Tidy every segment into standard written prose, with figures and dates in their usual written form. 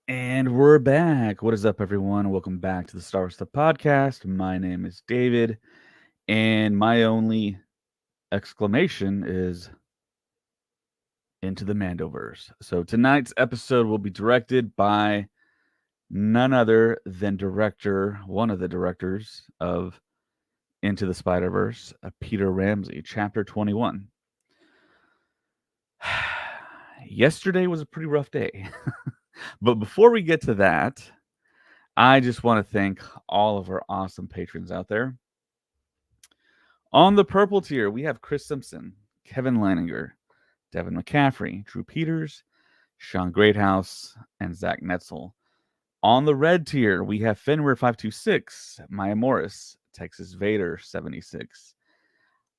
And we're back. What is up, everyone? Welcome back to the Star Wars Stuff Podcast. My name is David, and my only exclamation is into the Mandoverse. So tonight's episode will be directed by none other than one of the directors of Into the Spider-Verse, Peter Ramsey, Chapter 21. Yesterday was a pretty rough day. But before we get to that, I just want to thank all of our awesome patrons out there. On the purple tier, we have Chris Simpson, Kevin Leininger, Devin McCaffrey, Drew Peters, Sean Greathouse, and Zach Netzel. On the red tier, we have Fenrir526, Maya Morris, Texas Vader 76.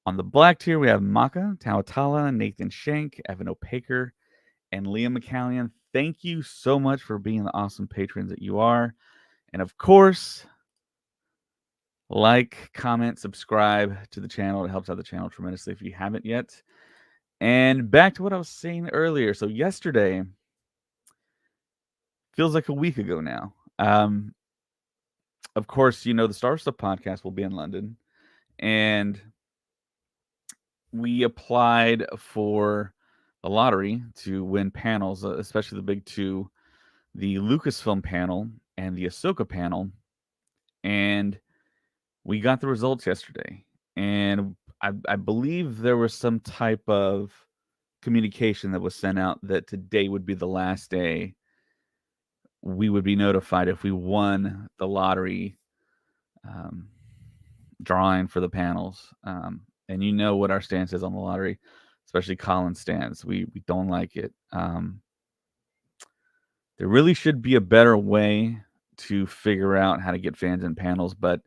On the black tier, we have Maka, Tawatala, Nathan Shank, Evan O'Paker, and Liam McCallion. Thank you so much for being the awesome patrons that you are. And of course, like, comment, subscribe to the channel. It helps out the channel tremendously if you haven't yet. And back to what I was saying earlier. So yesterday feels like a week ago now. Of course, you know the Star Stuff podcast will be in London, and we applied for a lottery to win panels, especially the big two, the Lucasfilm panel and the Ahsoka panel, and we got the results yesterday. And I believe there was some type of communication that was sent out that today would be the last day we would be notified if we won the lottery um, drawing for the panels. And you know what our stance is on the lottery, especially Colin's stance. We don't like it. There really should be a better way to figure out how to get fans in panels, but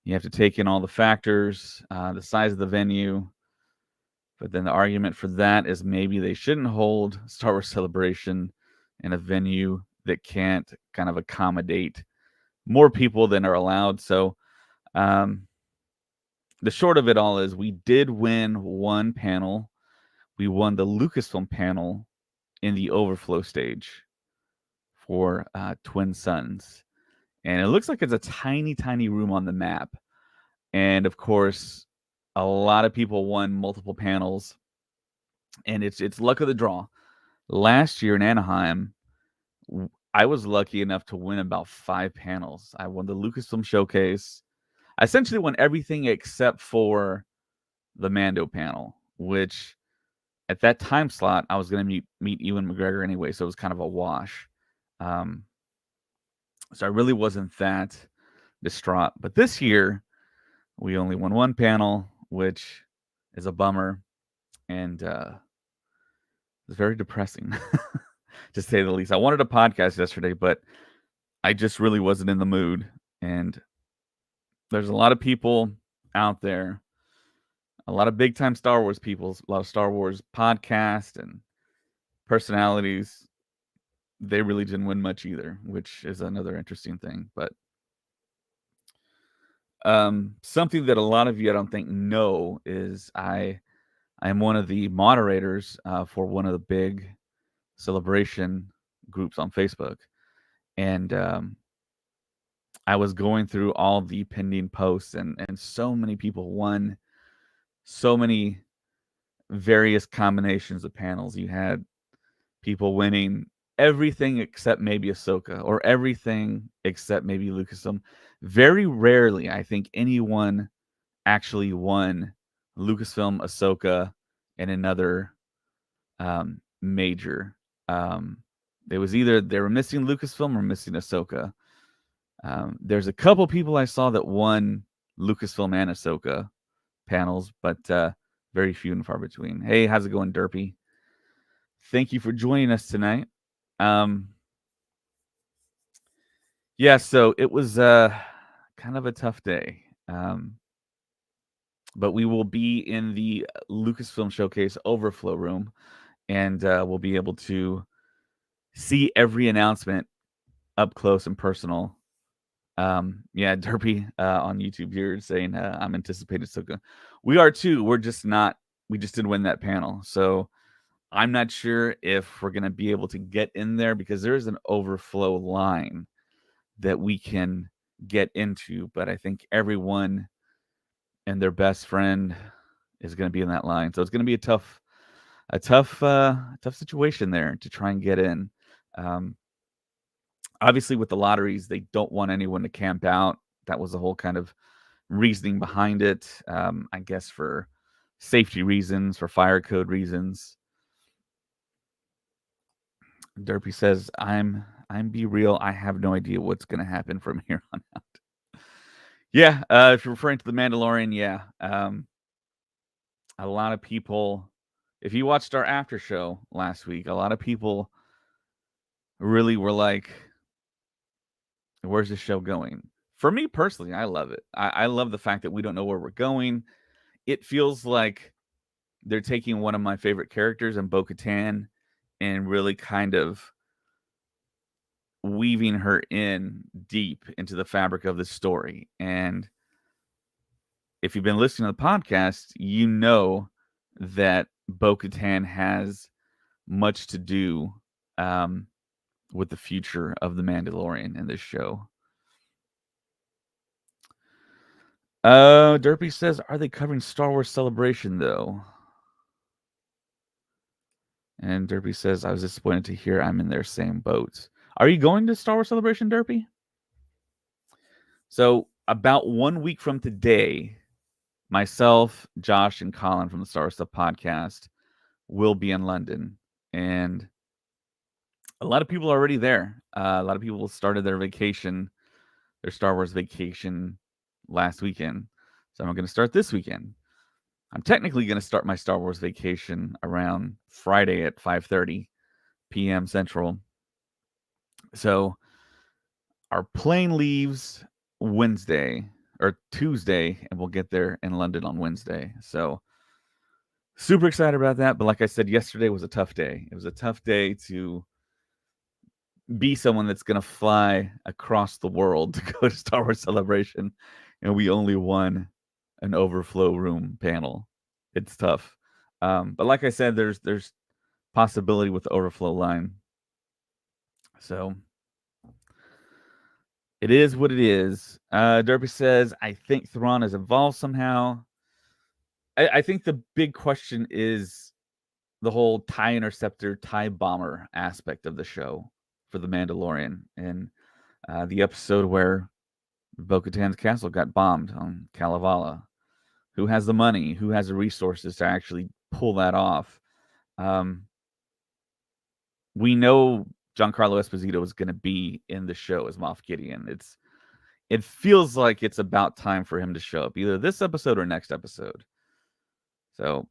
you have to take in all the factors, the size of the venue. But then the argument for that is maybe they shouldn't hold Star Wars Celebration in a venue that can't kind of accommodate more people than are allowed. So the short of it all is we did win one panel. We won the Lucasfilm panel in the overflow stage for Twin Suns. And it looks like it's a tiny, tiny room on the map. And of course, a lot of people won multiple panels. And it's luck of the draw. Last year in Anaheim, I was lucky enough to win about 5 panels. I won the Lucasfilm Showcase. I essentially won everything except for the Mando panel, which at that time slot I was going to meet Ewan McGregor anyway, so it was kind of a wash. So I really wasn't that distraught. But this year, we only won one panel, which is a bummer, and it's very depressing, to say the least. I wanted a podcast yesterday, but I just really wasn't in the mood. And there's a lot of people out there, a lot of big time Star Wars people, a lot of Star Wars podcasts and personalities. They really didn't win much either, which is another interesting thing. But something that a lot of you I don't think know is I am one of the moderators for one of the big celebration groups on Facebook, and I was going through all the pending posts, and so many people won so many various combinations of panels. You had people winning everything except maybe Ahsoka, or everything except maybe Lucasfilm. Very rarely, I think, anyone actually won Lucasfilm, Ahsoka, and another major. It was either they were missing Lucasfilm or missing Ahsoka. There's a couple people I saw that won Lucasfilm and Ahsoka panels, but very few and far between. Hey, how's it going, Derpy? Thank you for joining us tonight. Yeah, so it was kind of a tough day. But we will be in the Lucasfilm Showcase overflow room, and we'll be able to see every announcement up close and personal. Yeah, Derpy on YouTube here saying I'm anticipating Ahsoka. We are too. We just didn't win that panel. So I'm not sure if we're going to be able to get in there because there is an overflow line that we can get into, but I think everyone and their best friend is going to be in that line. So it's going to be a tough situation there to try and get in. Um, Obviously, with the lotteries, they don't want anyone to camp out. That was the whole kind of reasoning behind it. I guess for safety reasons, for fire code reasons. Derpy says, I'm be real. I have no idea what's going to happen from here on out. Yeah, if you're referring to the Mandalorian, yeah. A lot of people, if you watched our after show last week, a lot of people really were like, "Where's the show going?" For me personally, I love it. I love the fact that we don't know where we're going. It feels like they're taking one of my favorite characters in Bo-Katan and really kind of weaving her in deep into the fabric of the story. And if you've been listening to the podcast, you know that Bo-Katan has much to do with the future of the Mandalorian in this show. Derpy says, are they covering Star Wars Celebration though? And Derpy says, I was disappointed to hear I'm in their same boat. Are you going to Star Wars Celebration, Derpy? So about 1 week from today, myself, Josh, and Colin from the Star Wars Stuff podcast will be in London. And a lot of people are already there. A lot of people started their vacation, their Star Wars vacation last weekend. So I'm going to start this weekend. I'm technically going to start my Star Wars vacation around Friday at 5:30 p.m. Central. So our plane leaves Wednesday or Tuesday, and we'll get there in London on Wednesday. So super excited about that. But like I said, yesterday was a tough day. It was a tough day to be someone that's going to fly across the world to go to Star Wars Celebration, and we only won an overflow room panel. It's tough. But like I said, there's possibility with the overflow line. So it is what it is. Derby says, I think Thrawn is involved somehow. I think the big question is the whole TIE Interceptor, TIE Bomber aspect of the show for The Mandalorian. And the episode where Bo-Katan's castle got bombed on Kalevala. Who has the money? Who has the resources to actually pull that off? We know Giancarlo Esposito is going to be in the show as Moff Gideon. It feels like it's about time for him to show up, either this episode or next episode. So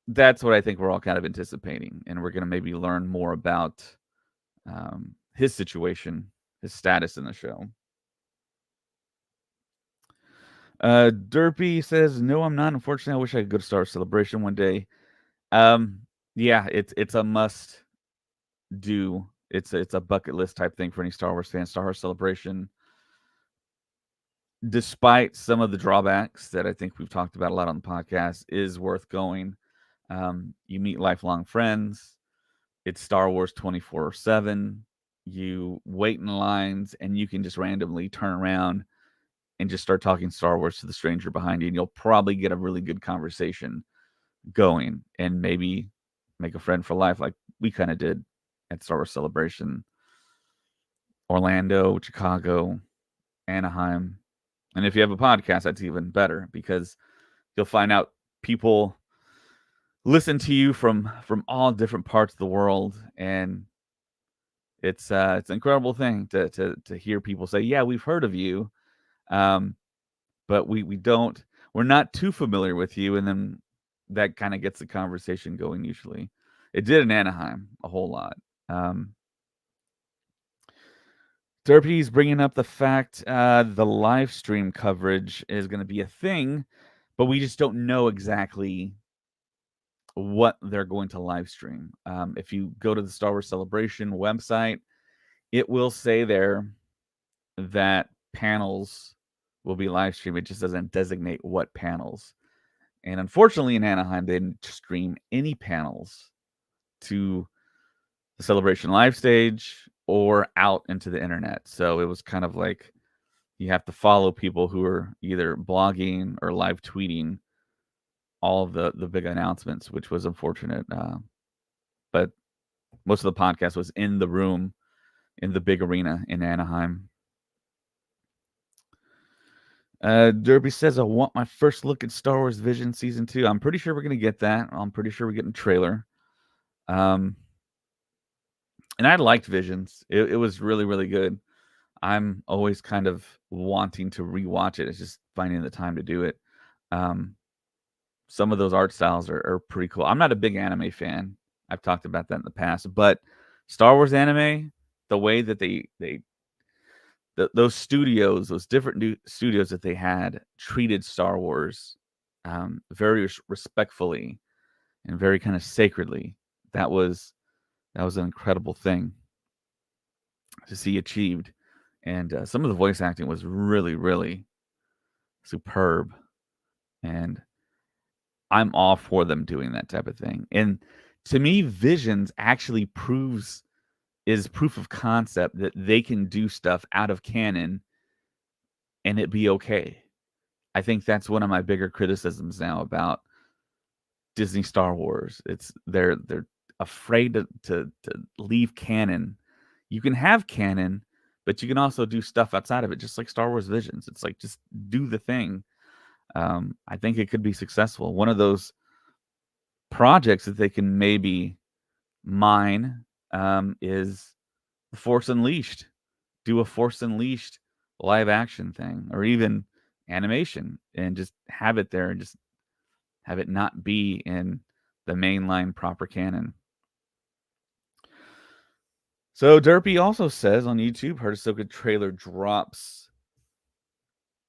that's what I think we're all kind of anticipating, and we're going to maybe learn more about his situation, his status in the show. Derpy says, "No, I'm not. Unfortunately, I wish I could go to Star Wars Celebration one day." Yeah, it's a must do. It's a bucket list type thing for any Star Wars fan. Star Wars Celebration, despite some of the drawbacks that I think we've talked about a lot on the podcast, is worth going. You meet lifelong friends. It's Star Wars 24/7. You wait in lines, and you can just randomly turn around and just start talking Star Wars to the stranger behind you, and you'll probably get a really good conversation going and maybe make a friend for life like we kind of did at Star Wars Celebration. Orlando, Chicago, Anaheim. And if you have a podcast, that's even better because you'll find out people listen to you from all different parts of the world, and it's an incredible thing to hear people say, "Yeah, we've heard of you, but we're not too familiar with you," and then that kind of gets the conversation going. Usually, it did in Anaheim a whole lot. Derpy's bringing up the fact the live stream coverage is going to be a thing, but we just don't know exactly what they're going to live stream. If you go to the Star Wars Celebration website, it will say there that panels will be live streamed. It just doesn't designate what panels. And unfortunately, in Anaheim, they didn't stream any panels to the Celebration live stage or out into the internet. So it was kind of like you have to follow people who are either blogging or live tweeting all of the big announcements, which was unfortunate. But most of the podcast was in the room in the big arena in Anaheim. Derby says, I want my first look at Star Wars Vision Season 2. I'm pretty sure we're going to get that. I'm pretty sure we're getting a trailer. And I liked Visions. It was really, really good. I'm always kind of wanting to rewatch it. It's just finding the time to do it. Some of those art styles are pretty cool. I'm not a big anime fan. I've talked about that in the past. But Star Wars anime, the way that those studios, those different new studios that they had, treated Star Wars very respectfully and very kind of sacredly. That was an incredible thing to see achieved, and some of the voice acting was really, really superb, and I'm all for them doing that type of thing. And to me, Visions actually is proof of concept that they can do stuff out of canon and it be okay. I think that's one of my bigger criticisms now about Disney Star Wars. It's they're afraid to leave canon. You can have canon, but you can also do stuff outside of it, just like Star Wars Visions. It's like just do the thing. I think it could be successful. One of those projects that they can maybe mine is The Force Unleashed. Do a Force Unleashed live action thing, or even animation, and just have it there and just have it not be in the mainline proper canon. So Derpy also says on YouTube, her Ahsoka trailer drops.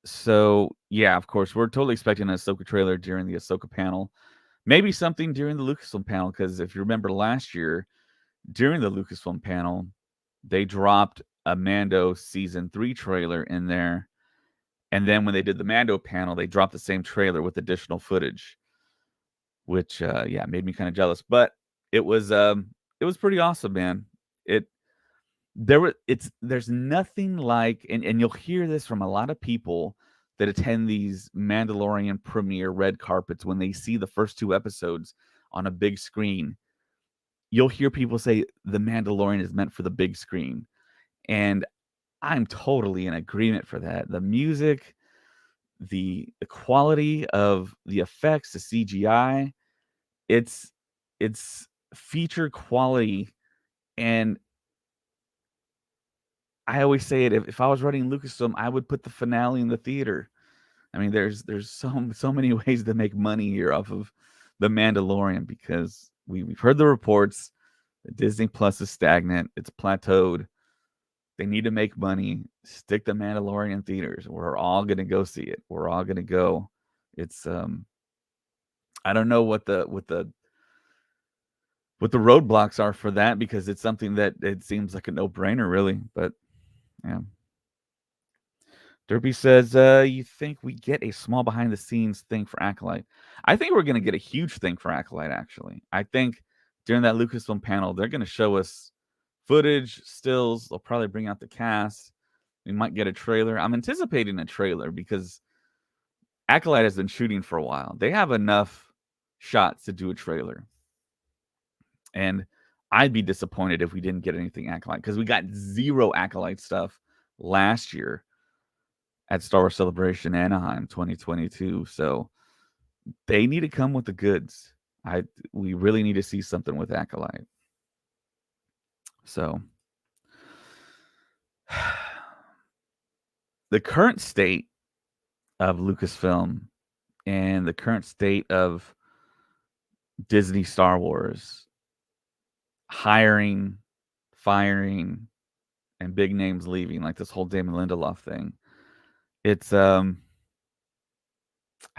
So yeah, of course, we're totally expecting an Ahsoka trailer during the Ahsoka panel. Maybe something during the Lucasfilm panel, because if you remember last year, during the Lucasfilm panel, they dropped a Mando season 3 trailer in there. And then when they did the Mando panel, they dropped the same trailer with additional footage, which made me kind of jealous. But it was pretty awesome, man. There's nothing like, and you'll hear this from a lot of people that attend these Mandalorian premiere red carpets when they see the first 2 episodes on a big screen. You'll hear people say the Mandalorian is meant for the big screen. And I'm totally in agreement for that. The music, the quality of the effects, the CGI, it's feature quality. And I always say it, if I was running Lucasfilm, I would put the finale in the theater. I mean, there's so many ways to make money here off of The Mandalorian, because we've heard the reports that Disney Plus is stagnant. It's plateaued. They need to make money. Stick The Mandalorian in theaters. We're all going to go see it. We're all going to go. It's I don't know what the roadblocks are for that, because it's something that it seems like a no-brainer, really. But yeah. Derby says, you think we get a small behind-the-scenes thing for Acolyte? I think we're going to get a huge thing for Acolyte, actually. I think during that Lucasfilm panel, they're going to show us footage, stills. They'll probably bring out the cast. We might get a trailer. I'm anticipating a trailer because Acolyte has been shooting for a while. They have enough shots to do a trailer. And I'd be disappointed if we didn't get anything Acolyte, because we got 0 Acolyte stuff last year at Star Wars Celebration Anaheim 2022. So they need to come with the goods. We really need to see something with Acolyte. So the current state of Lucasfilm and the current state of Disney Star Wars, hiring, firing, and big names leaving, like this whole Damon Lindelof thing. It's I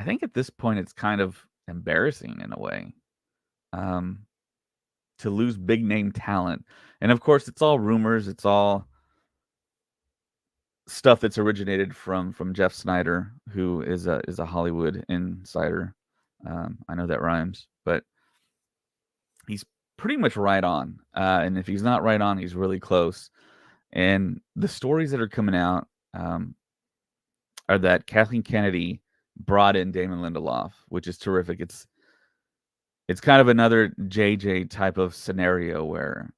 think at this point it's kind of embarrassing in a way. To lose big name talent. And of course, it's all rumors. It's all stuff that's originated from Jeff Snyder, who is a Hollywood insider. I know that rhymes, but he's pretty much right on. And if he's not right on, he's really close. And the stories that are coming out are that Kathleen Kennedy brought in Damon Lindelof, which is terrific. It's kind of another JJ type of scenario where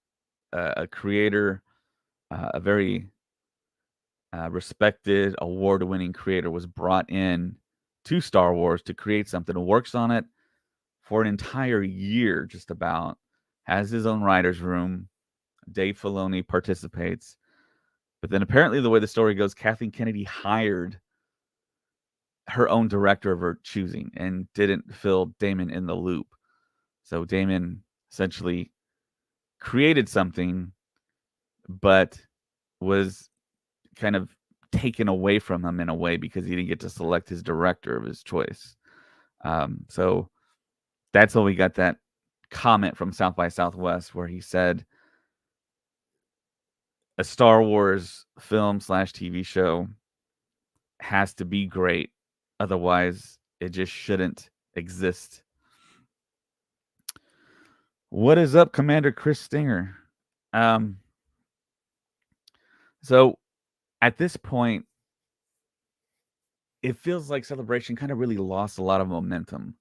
a creator, a very respected, award-winning creator, was brought in to Star Wars to create something. Works on it for an entire year, just about. Has his own writers' room. Dave Filoni participates. But then apparently the way the story goes, Kathleen Kennedy hired her own director of her choosing and didn't fill Damon in the loop. So Damon essentially created something, but was kind of taken away from him in a way because he didn't get to select his director of his choice. So that's when we got that comment from South by Southwest where he said a Star Wars film / TV show has to be great. Otherwise, it just shouldn't exist. What is up, Commander Chris Stinger? So at this point, it feels like Celebration kind of really lost a lot of momentum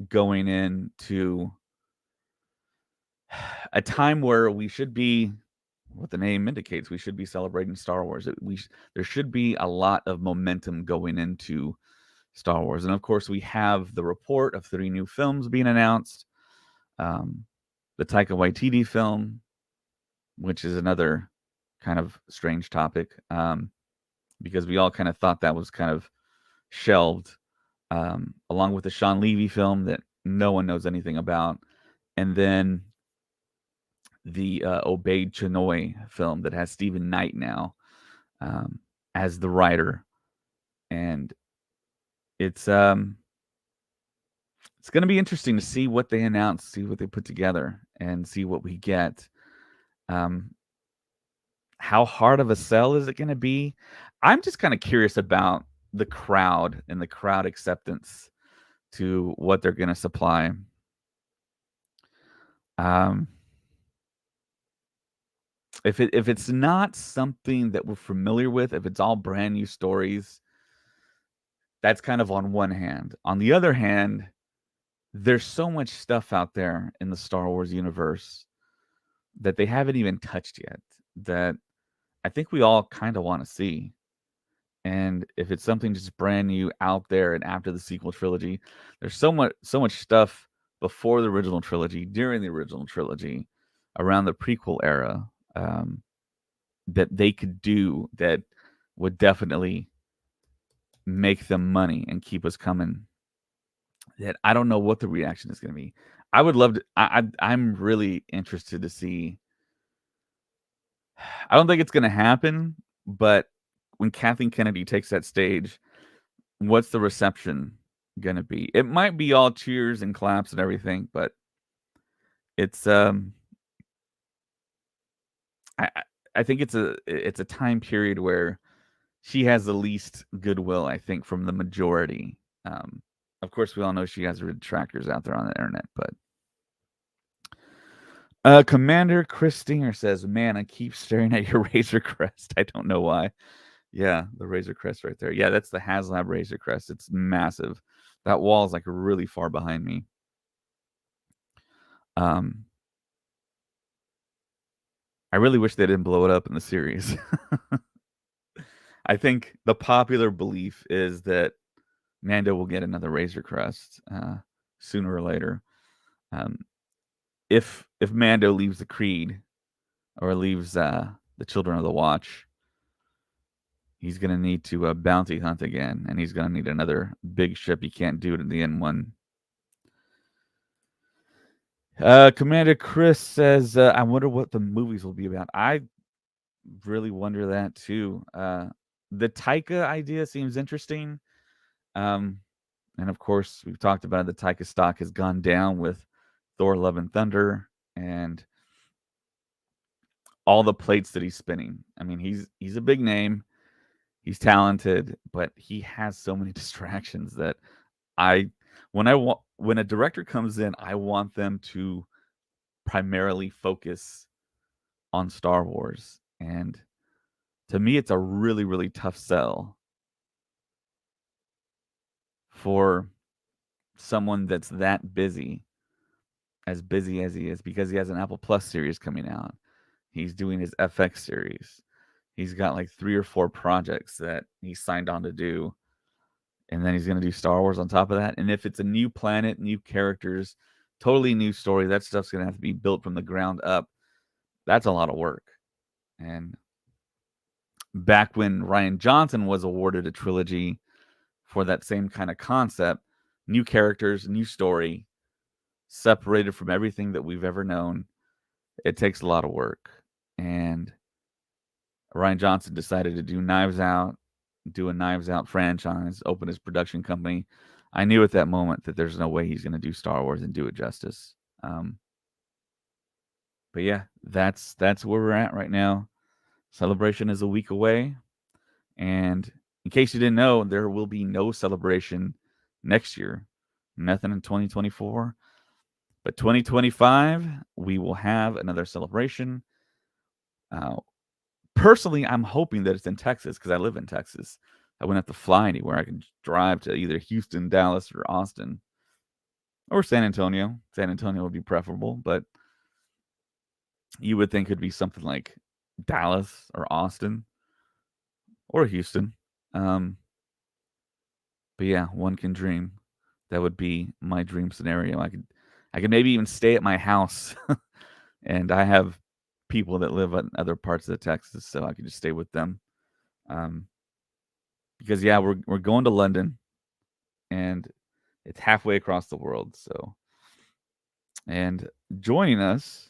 going into a time where we should be, what the name indicates, we should be celebrating Star Wars. There should be a lot of momentum going into Star Wars. And of course, we have the report of 3 new films being announced. The Taika Waititi film, which is another kind of strange topic, because we all kind of thought that was kind of shelved, along with the Sean Levy film that no one knows anything about. And then the Obaid Chinoy film that has Stephen Knight now as the writer. And it's going to be interesting to see what they announce, see what they put together, and see what we get. How hard of a sell is it going to be? I'm just kind of curious about the crowd and the crowd acceptance to what they're going to supply. If it's not something that we're familiar with, if it's all brand new stories, that's kind of on one hand. On the other hand, there's so much stuff out there in the Star Wars universe that they haven't even touched yet that I think we all kind of want to see. And if it's something just brand new out there and after the sequel trilogy, there's so much stuff before the original trilogy, during the original trilogy, around the prequel era, that they could do that would definitely make them money and keep us coming. That I don't know what the reaction is going to be. I would love to. I'm really interested to see. I don't think it's going to happen, but when Kathleen Kennedy takes that stage, what's the reception going to be? It might be all cheers and claps and everything, but it's I think it's a time period where she has the least goodwill, I think, from the majority. Of course, we all know she has detractors out there on the internet, but Commander Chris Stinger says, "Man, I keep staring at your Razor Crest. I don't know why." Yeah, the Razor Crest right there. Yeah, that's the HasLab Razor Crest. It's massive. That wall is like really far behind me. I really wish they didn't blow it up in the series. I think the popular belief is that Mando will get another Razor Crest sooner or later. If Mando leaves the Creed or leaves the Children of the Watch, he's going to need to bounty hunt again, and he's going to need another big ship. He can't do it in the N1. Commander Chris says, I wonder what the movies will be about. I really wonder that too. The Taika idea seems interesting. And of course, we've talked about it. The Taika stock has gone down with Thor: Love and Thunder and all the plates that he's spinning. I mean, he's a big name. He's talented, but he has so many distractions that when a director comes in, I want them to primarily focus on Star Wars. And to me, it's a really, really tough sell for someone that's that busy as he is, because he has an Apple Plus series coming out. He's doing his FX series. He's got like 3 or 4 projects that he signed on to do. And then he's going to do Star Wars on top of that. And if it's a new planet, new characters, totally new story, that stuff's going to have to be built from the ground up. That's a lot of work. And back when Ryan Johnson was awarded a trilogy for that same kind of concept, new characters, new story, separated from everything that we've ever known, it takes a lot of work. And Ryan Johnson decided to do Knives Out, do a Knives Out franchise, open his production company. I knew at that moment that there's no way he's going to do Star Wars and do it justice. But yeah, that's where we're at right now. Celebration is a week away, and in case you didn't know, there will be no celebration next year. Nothing in 2024, but 2025 we will have another celebration. Uh, Personally, I'm hoping that it's in Texas because I live in Texas. I wouldn't have to fly anywhere. I can drive to either Houston, Dallas, or Austin, or San Antonio. San Antonio would be preferable, but you would think it'd be something like Dallas or Austin or Houston. Um, but yeah, one can dream. That would be my dream scenario. I could maybe even stay at my house, and I have people that live in other parts of Texas, so I could just stay with them. Um, because yeah, we're going to London, and it's halfway across the world. So, and joining us,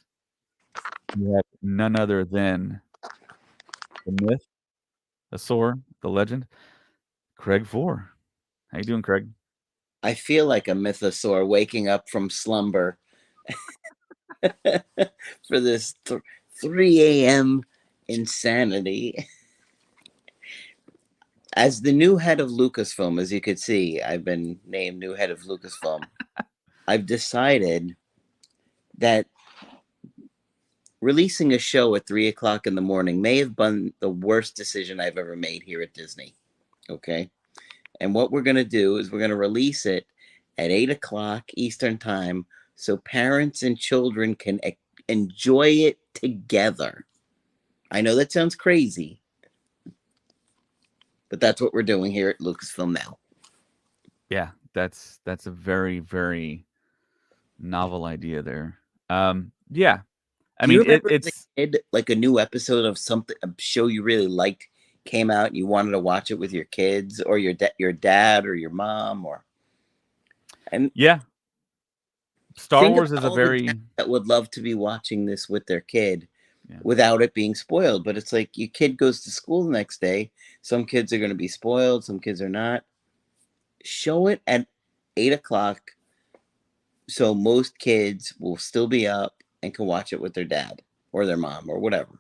we have none other than the myth, the soar, the legend, Craig Four. How you doing, Craig? I feel like a mythosaur waking up from slumber for this 3 a.m. insanity. As the new head of Lucasfilm, as you could see, I've been named new head of Lucasfilm. I've decided that releasing a show at 3 o'clock in the morning may have been the worst decision I've ever made here at Disney. Okay. And what we're going to do is we're going to release it at 8 o'clock Eastern Time so parents and children can enjoy it together. I know that sounds crazy, but that's what we're doing here at Lucasfilm now. Yeah, that's a very very novel idea there. Yeah, I Do you mean remember as a it's kid, like a new episode of something, a show you really liked came out and you wanted to watch it with your kids or your dad or your mom or and yeah. Star think Wars about is a all the dads very that would love to be watching this with their kid yeah without it being spoiled. But it's like your kid goes to school the next day. Some kids are going to be spoiled, some kids are not. Show it at 8 o'clock so most kids will still be up and can watch it with their dad or their mom or whatever.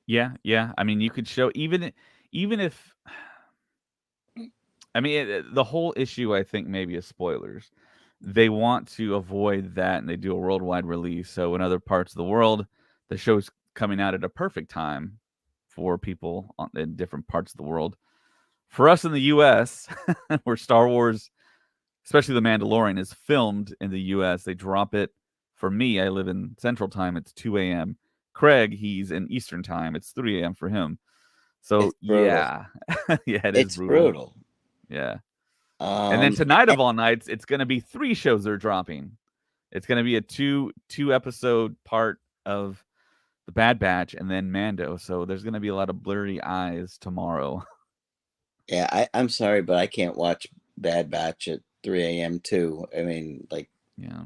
yeah. I mean, you could show even if I mean the whole issue I think maybe is spoilers. They want to avoid that, and they do a worldwide release. So in other parts of the world, the show's coming out at a perfect time for people in different parts of the world. For us in the U.S., where Star Wars, especially The Mandalorian, is filmed in the U.S., they drop it. For me, I live in Central Time. It's 2 a.m. Craig, he's in Eastern Time. It's 3 a.m. for him. So It's brutal. yeah, yeah, it is It's brutal. brutal. Yeah, and then Um, tonight of all nights, it's going to be 3 shows they're dropping. It's going to be a two episode part of the Bad Batch and then Mando. So there's going to be a lot of blurry eyes tomorrow. yeah, I'm sorry, but I can't watch Bad Batch at 3 a.m. too. I mean, like Yeah,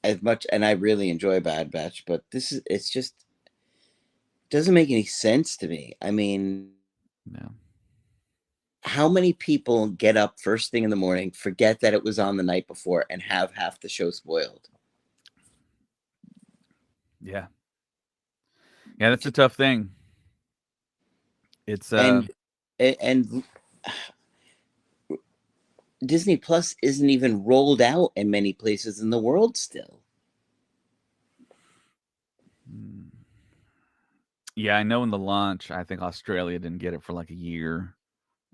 as much, and I really enjoy Bad Batch, but it's just doesn't make any sense to me. I mean, yeah, how many people get up first thing in the morning, forget that it was on the night before, and have half the show spoiled? yeah, yeah. That's a tough thing. It's And and Disney Plus isn't even rolled out in many places in the world still. Yeah, I know in the launch, I think Australia didn't get it for like a year,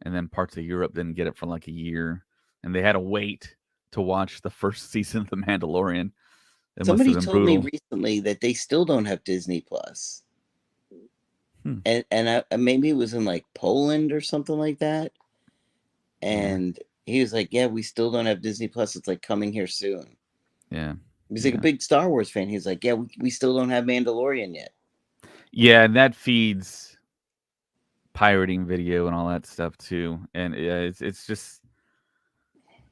and then parts of Europe didn't get it for like a year, and they had to wait to watch the first season of The Mandalorian. It must have Somebody been told me brutal. recently that they still don't have Disney Plus, Hmm. and maybe it was in like Poland or something like that. Yeah, And he was like, "Yeah, we still don't have Disney Plus. It's like coming here soon." yeah, He's like a yeah, big Star Wars fan. He's like, "Yeah, we still don't have Mandalorian yet." yeah. And that feeds pirating video and all that stuff too. And yeah, it's just,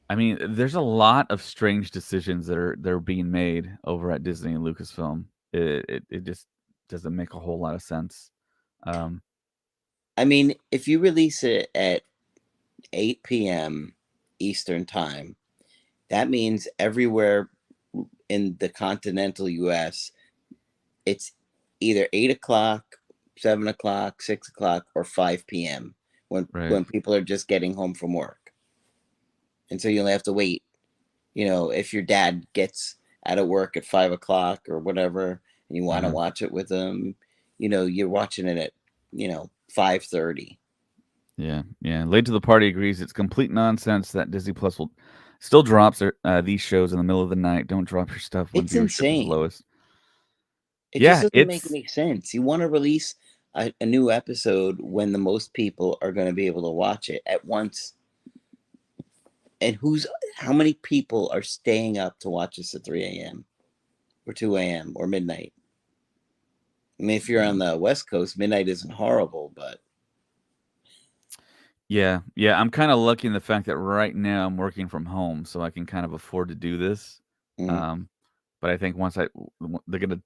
I mean, there's a lot of strange decisions that are being made over at Disney and Lucasfilm. It just doesn't make a whole lot of sense. Um, I mean, if you release it at 8 p.m. Eastern time, that means everywhere in the continental U.S., it's either 8 o'clock, 7 o'clock, 6 o'clock, or 5 p.m. when right. when people are just getting home from work, and so you'll have to wait. If your dad gets out of work at 5 o'clock or whatever, and you want to Uh, watch it with him, you're watching it at 5:30. yeah, yeah. Late to the party agrees it's complete nonsense that Disney Plus will still drops these shows in the middle of the night. Don't drop your stuff when It's viewership is insane. lowest. It just Yeah, doesn't make it's any sense. You want to release a new episode when the most people are going to be able to watch it at once. And how many people are staying up to watch this at 3 a.m. or 2 a.m. or midnight? I mean, if you're on mm, the West Coast, midnight isn't horrible, but yeah, yeah. I'm kind of lucky in the fact that right now I'm working from home, so I can kind of afford to do this. mm, Um, but I think once they're gonna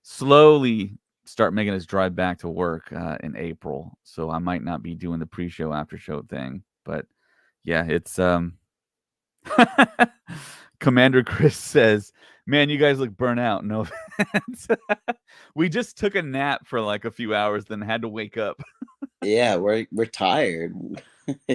slowly start making us drive back to work in April, so I might not be doing the pre-show after show thing. But yeah, it's Commander Chris says, "Man, you guys look burnt out." No offense. We just took a nap for like a few hours, then had to wake up. yeah, we're tired. we're,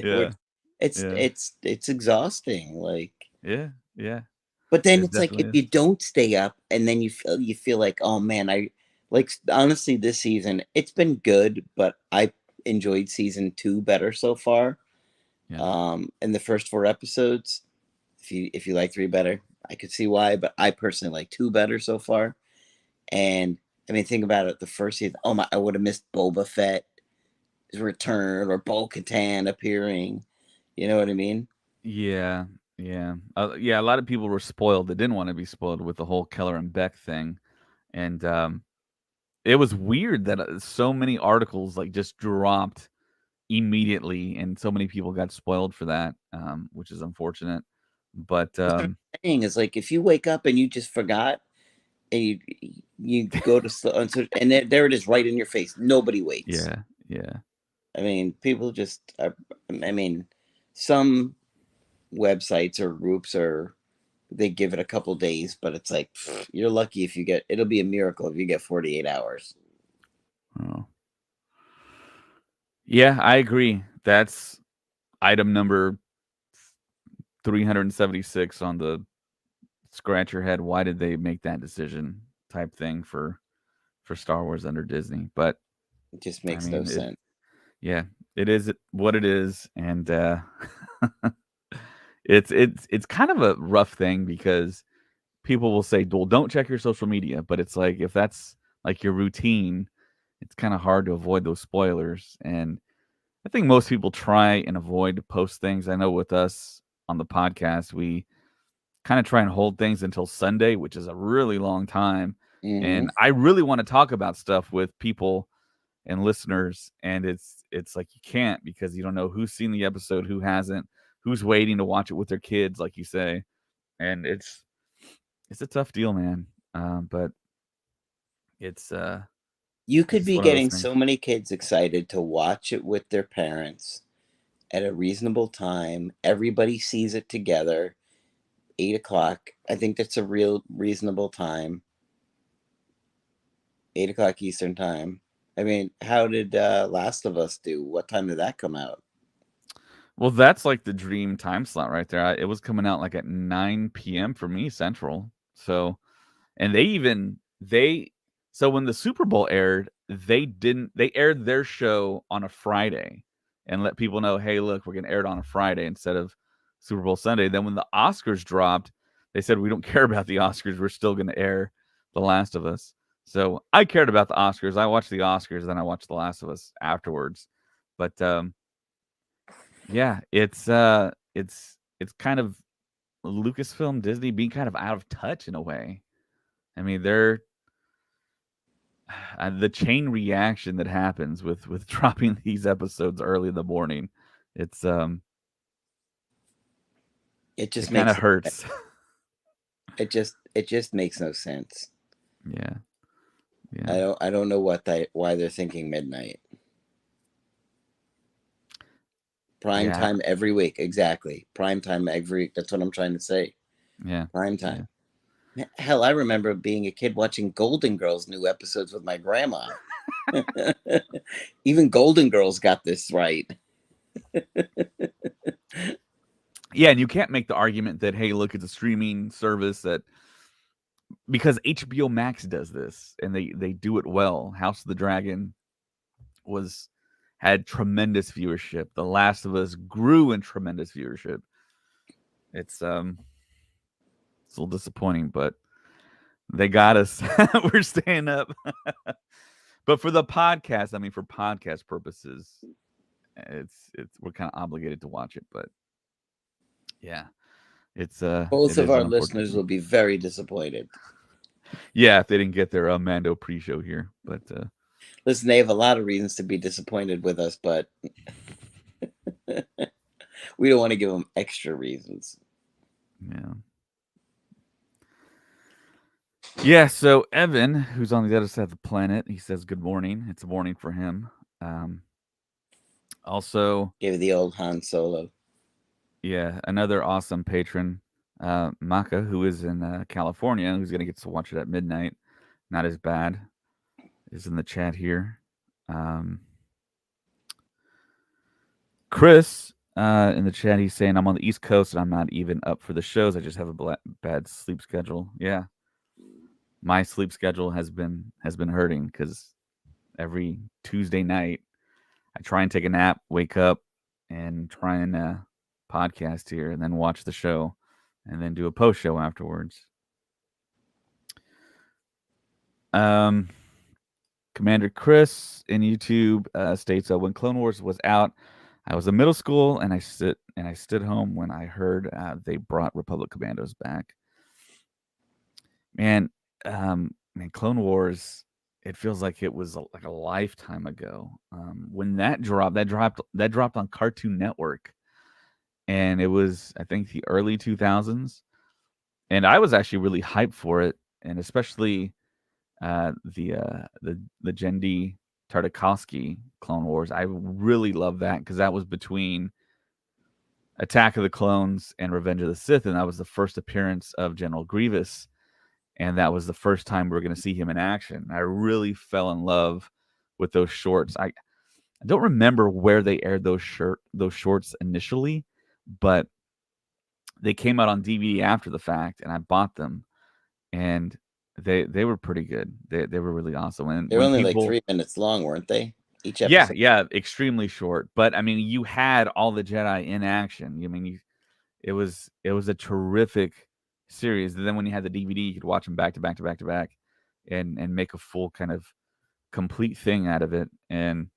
Yeah, it's yeah, it's it's exhausting. Like, yeah, yeah. but then It it's like if definitely is. you don't stay up, and then you feel like, oh man, I like honestly this season it's been good, but I enjoyed season 2 better so far. Yeah, In the first 4 episodes, if you like 3 better, I could see why, but I personally like 2 better so far. And I mean, think about it. The first season, oh my, I would have missed Boba Fett's return or Bo Katan appearing. You know what I mean? yeah, yeah, yeah. A lot of people were spoiled. They didn't want to be spoiled with the whole Keller and Beck thing, and it was weird that so many articles like just dropped immediately, and so many people got spoiled for that, which is unfortunate. But That's what I'm saying is like if you wake up and you just forgot, and you go to sleep, and there it is right in your face. Nobody waits. yeah, yeah, I mean, people just are, I mean, some websites or groups are, they give it a couple days, but it's like you're lucky if you get. It'll be a miracle if you get 48 hours. oh. Yeah, I agree. That's item number 376 on the scratch your head. Why did they make that decision? Type thing for Star Wars under Disney. But It just I makes no mean, sense. yeah, it is what it is, and it's kind of a rough thing because people will say, "Well, don't check your social media," but it's like if that's like your routine, it's kind of hard to avoid those spoilers. And I think most people try and avoid to post things. I know with us on the podcast, we kind of try and hold things until Sunday, which is a really long time. Hmm. And I really want to talk about stuff with people and listeners, and it's like you can't because you don't know who's seen the episode, who hasn't, who's waiting to watch it with their kids, like you say, and it's a tough deal, man. But it's You it's could just be one of those getting things. so many kids excited to watch it with their parents at a reasonable time. Everybody sees it together. 8 o'clock. I think that's a real reasonable time. 8 o'clock Eastern time. I mean, how did Last of Us do? What time did that come out? Well, that's like the dream time slot right there. It was coming out like at 9 p.m. for me Central. So, and they So when the Super Bowl aired, they aired their show on a Friday and let people know, hey, look, we're gonna air it on a Friday instead of Super Bowl Sunday. Then when the Oscars dropped, they said we don't care about the Oscars, we're still gonna air The Last of Us. So I cared about the Oscars. I watched the Oscars, then I watched The Last of Us afterwards. But yeah, it's kind of Lucasfilm, Disney being kind of out of touch in a way. I mean, they're the chain reaction that happens with dropping these episodes early in the morning. It's It it just kind of makes hurts. it just makes no sense. Yeah, yeah, I don't know why they're thinking midnight. Prime yeah, time every week, exactly. Prime time every. That's what I'm trying to say. yeah, Prime yeah. time. Hell, I remember being a kid watching Golden Girls new episodes with my grandma. Even Golden Girls got this right. Yeah, and you can't make the argument that hey, look, it's a streaming service that because HBO Max does this and they do it well. House of the Dragon was had tremendous viewership. The Last of Us grew in tremendous viewership. It's it's a little disappointing, but they got us. We're staying up. But for the podcast, I mean, for podcast purposes, it's we're kind of obligated to watch it. But yeah, Both it of is our listeners unfortunately. will be very disappointed. Yeah, if they didn't get their Mando pre-show here, but Listen, they have a lot of reasons to be disappointed with us, but we don't want to give them extra reasons. yeah, yeah. So Evan, who's on the other side of the planet, he says good morning. It's morning for him. Um, also, Give the old Han Solo. yeah, another awesome patron, Maka, who is in California, who's gonna get to watch it at midnight. Not as bad. Is in the chat here. Um, Chris in the chat, he's saying I'm on the East Coast and I'm not even up for the shows. I just have a bad sleep schedule. Yeah, my sleep schedule has been hurting because every Tuesday night I try and take a nap, wake up, and try and podcast here, and then watch the show, and then do a post show afterwards. Um, Commander Chris in YouTube states when Clone Wars was out, I was in middle school and I stood home when I heard they brought Republic Commandos back. Man, man, Clone Wars. It feels like it was like a lifetime ago. When that dropped on Cartoon Network, and it was I think the early 2000s, and I was actually really hyped for it, and especially the Jendi Tartakovsky Clone Wars. I really love that because that was between Attack of the Clones and Revenge of the Sith, and that was the first appearance of General Grievous, and that was the first time we are going to see him in action. I really fell in love with those shorts. I don't remember where they aired those shorts initially, but they came out on DVD after the fact, and I bought them, and they were pretty good. They were really awesome. And They're when only like people 3 minutes long, weren't they? Each Yeah, episode. yeah, extremely short. But I mean, you had all the Jedi in action. I mean, it was a terrific series. And then when you had the DVD, you could watch them back to back to back to back, and make a full kind of complete thing out of it. And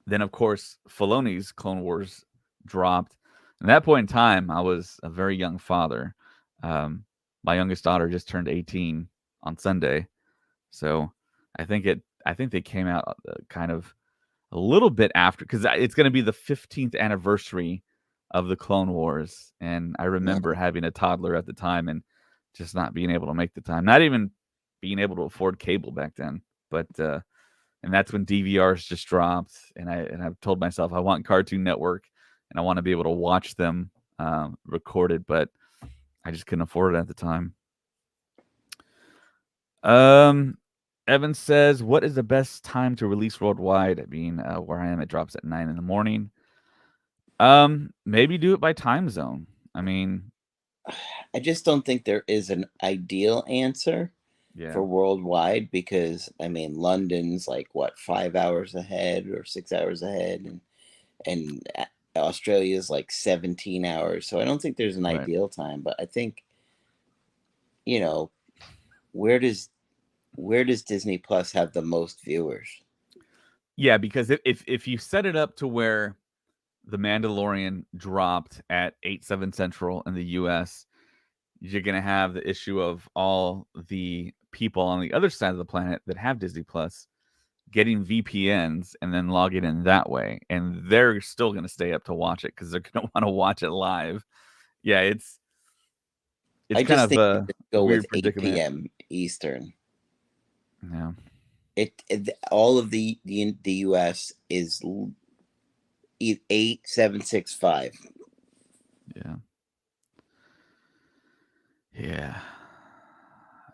then, of course, Filoni's Clone Wars dropped. At that point in time, I was a very young father. Um, my youngest daughter just turned 18 on Sunday, so I think they came out kind of a little bit after because it's going to be the 15th anniversary of the Clone Wars, and I remember No. having a toddler at the time and just not being able to make the time, not even being able to afford cable back then. But and that's when DVRs just dropped, and I've told myself I want Cartoon Network, and I want to be able to watch them recorded, but I just couldn't afford it at the time. Um, Evan says, "What is the best time to release worldwide?" I mean, where I am, it drops at 9 in the morning. Maybe do it by time zone. I mean, I just don't think there is an ideal answer. Yeah. for worldwide, because I mean London's like what, 5 hours ahead or 6 hours ahead, and Australia's like 17 hours. So I don't think there's an Right. ideal time, but I think, you know, where does where does Disney Plus have the most viewers? Yeah, because if you set it up to where The Mandalorian dropped at 8/7 Central in the US, you're gonna have the issue of all the people on the other side of the planet that have Disney Plus getting VPNs and then logging in that way, and they're still gonna stay up to watch it because they're gonna want to watch it live. Yeah, it's I kind just of think you a just go with weird 8 predicament. p.m. Eastern. Yeah, It all of the US is 8765. yeah, yeah.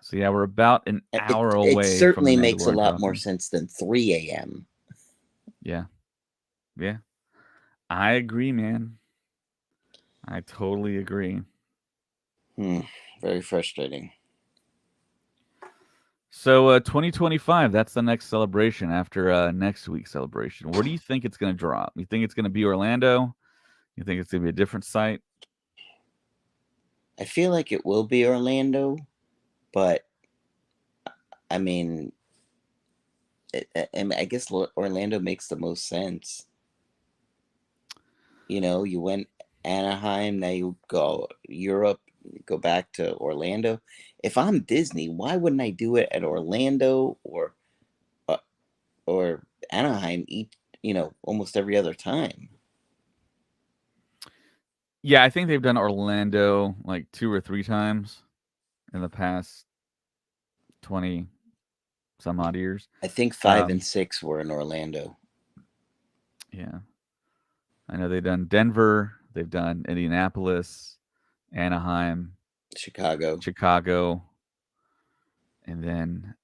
So yeah, we're about an hour It away from The certainly makes a Mandalorian lot more dropping. sense than 3 a.m. Yeah, yeah. I agree, man. I totally agree. Hmm, very frustrating. So 2025, that's the next celebration after next week's celebration. Where do you think it's going to drop? You think it's going to be Orlando? You think it's going to be a different site? I feel like it will be Orlando, but I mean, I guess Orlando makes the most sense. You know, you went Anaheim, now you go Europe, go back to Orlando. If I'm Disney, why wouldn't I do it at Orlando uh, or Anaheim each, almost every other time? Yeah, I think they've done Orlando like 2 or 3 times in the past 20 some odd years. I think 5 and Um, 6 were in Orlando, yeah, I know they've done Denver, they've done Indianapolis, Anaheim, Chicago. Chicago, and then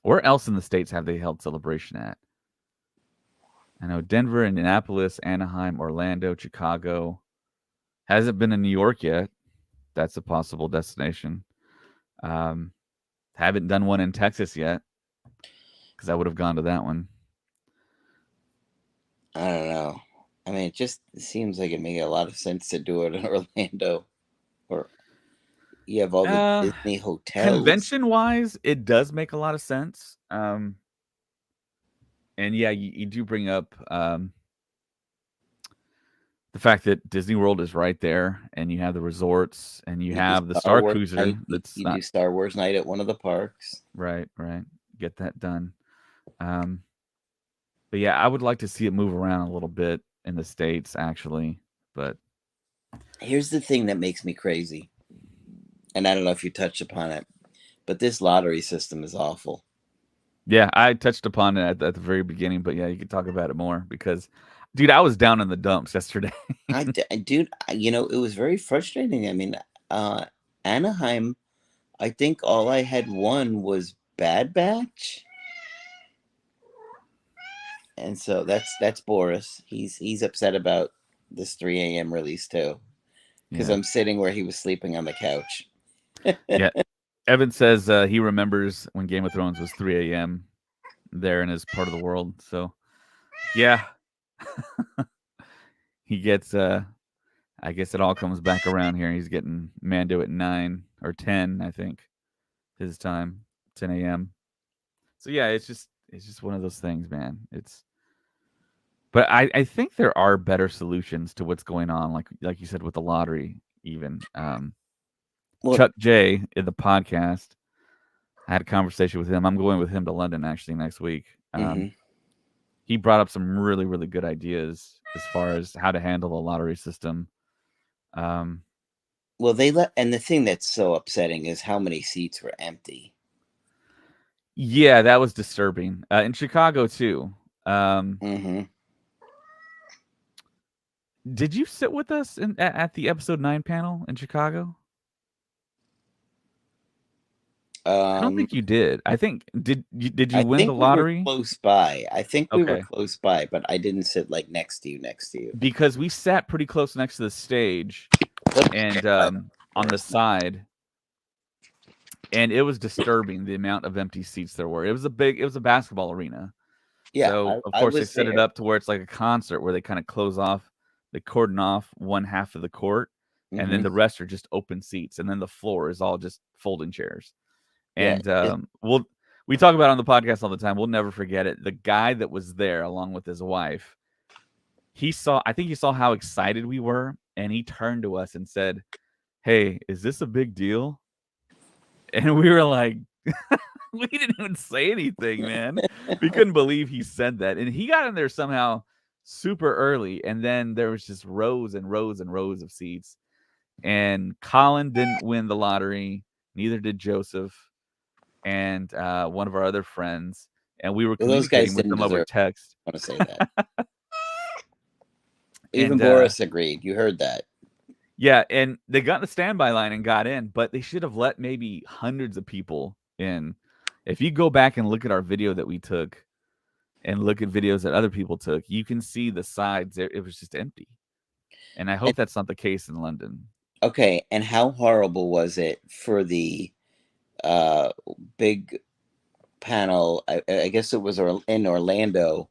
where else in the states have they held celebration at? I know Denver, Indianapolis, Anaheim, Orlando, Chicago. Hasn't been in New York yet. That's a possible destination. Um, haven't done one in Texas yet because I would have gone to that one. I don't know. I mean, it just seems like it makes a lot of sense to do it in Orlando, or you have all the Uh, Disney hotels. Convention wise, it does make a lot of sense. And yeah, you do bring up the fact that Disney World is right there, and you have the resorts, and you You do have the Star Star Wars Cruiser. night. That's You not do Star Wars night at one of the parks. right, right. Get that done. Um, but yeah, I would like to see it move around a little bit in the states, actually. But Here's the thing that makes me crazy, and I don't know if you touched upon it, but this lottery system is awful. yeah, I touched upon it at the very beginning. But yeah, you can talk about it more because, dude, I was down in the dumps yesterday. Dude, it was very frustrating. I mean, uh, Anaheim, I think all I had won was Bad Batch, and so that's Boris. He's upset about this 3 a.m. release too, because Yeah, I'm sitting where he was sleeping on the couch. yeah. Evan says he remembers when Game of Thrones was 3 a.m. there in his part of the world. So yeah, he gets. I guess it all comes back around here. He's getting Mando at 9 or 10, I think, his time, 10 a.m. So yeah, it's just one of those things, man. But I think there are better solutions to what's going on, like you said with the lottery. Even Well, Chuck J in the podcast, I had a conversation with him. I'm going with him to London actually next week. hmm He brought up some really really good ideas as far as how to handle the lottery system. Um, well, they let, and the thing that's so upsetting is how many seats were empty. yeah, that was disturbing. In Chicago too. Um, hmm did you sit with us at the episode 9 panel in Chicago? I don't Um, think you did. I think did you I win the think we were lottery? close by. I think we were Okay. close by, but I didn't sit like next to you. Next to you. Because we sat pretty close next to the stage What? and on the Where's side and it was disturbing the amount of empty seats there were. It was a basketball arena. Yeah, So, of I course, they was set it there. up to where it's like a concert where they kind of close off, they cordon off one half of the court, and then Hmm. the rest are just open seats, and then the floor is all just folding chairs. Yeah, And we talk about it on the podcast all the time. We'll never forget it. The guy that was there along with his wife, I think he saw how excited we were, and he turned to us and said, "Hey, is this a big deal?" And we were like, we didn't even say anything, man. We couldn't believe he said that. And he got in there somehow super early. And then there was just rows and rows and rows of seats. And Colin didn't win the lottery. Neither did Joseph and one of our other friends. And we were well, those guys communicating with didn't them over deserve. text. I want to say that. Even And Boris agreed. You heard that. yeah, and they got in the standby line and got in, but they should have let maybe hundreds of people in. If you go back and look at our video that we took, and look at videos that other people took, you can see the sides there. It was just empty. And I And, hope that's not the case in London. okay, and how horrible was it for the uh, big panel? I guess it was in Orlando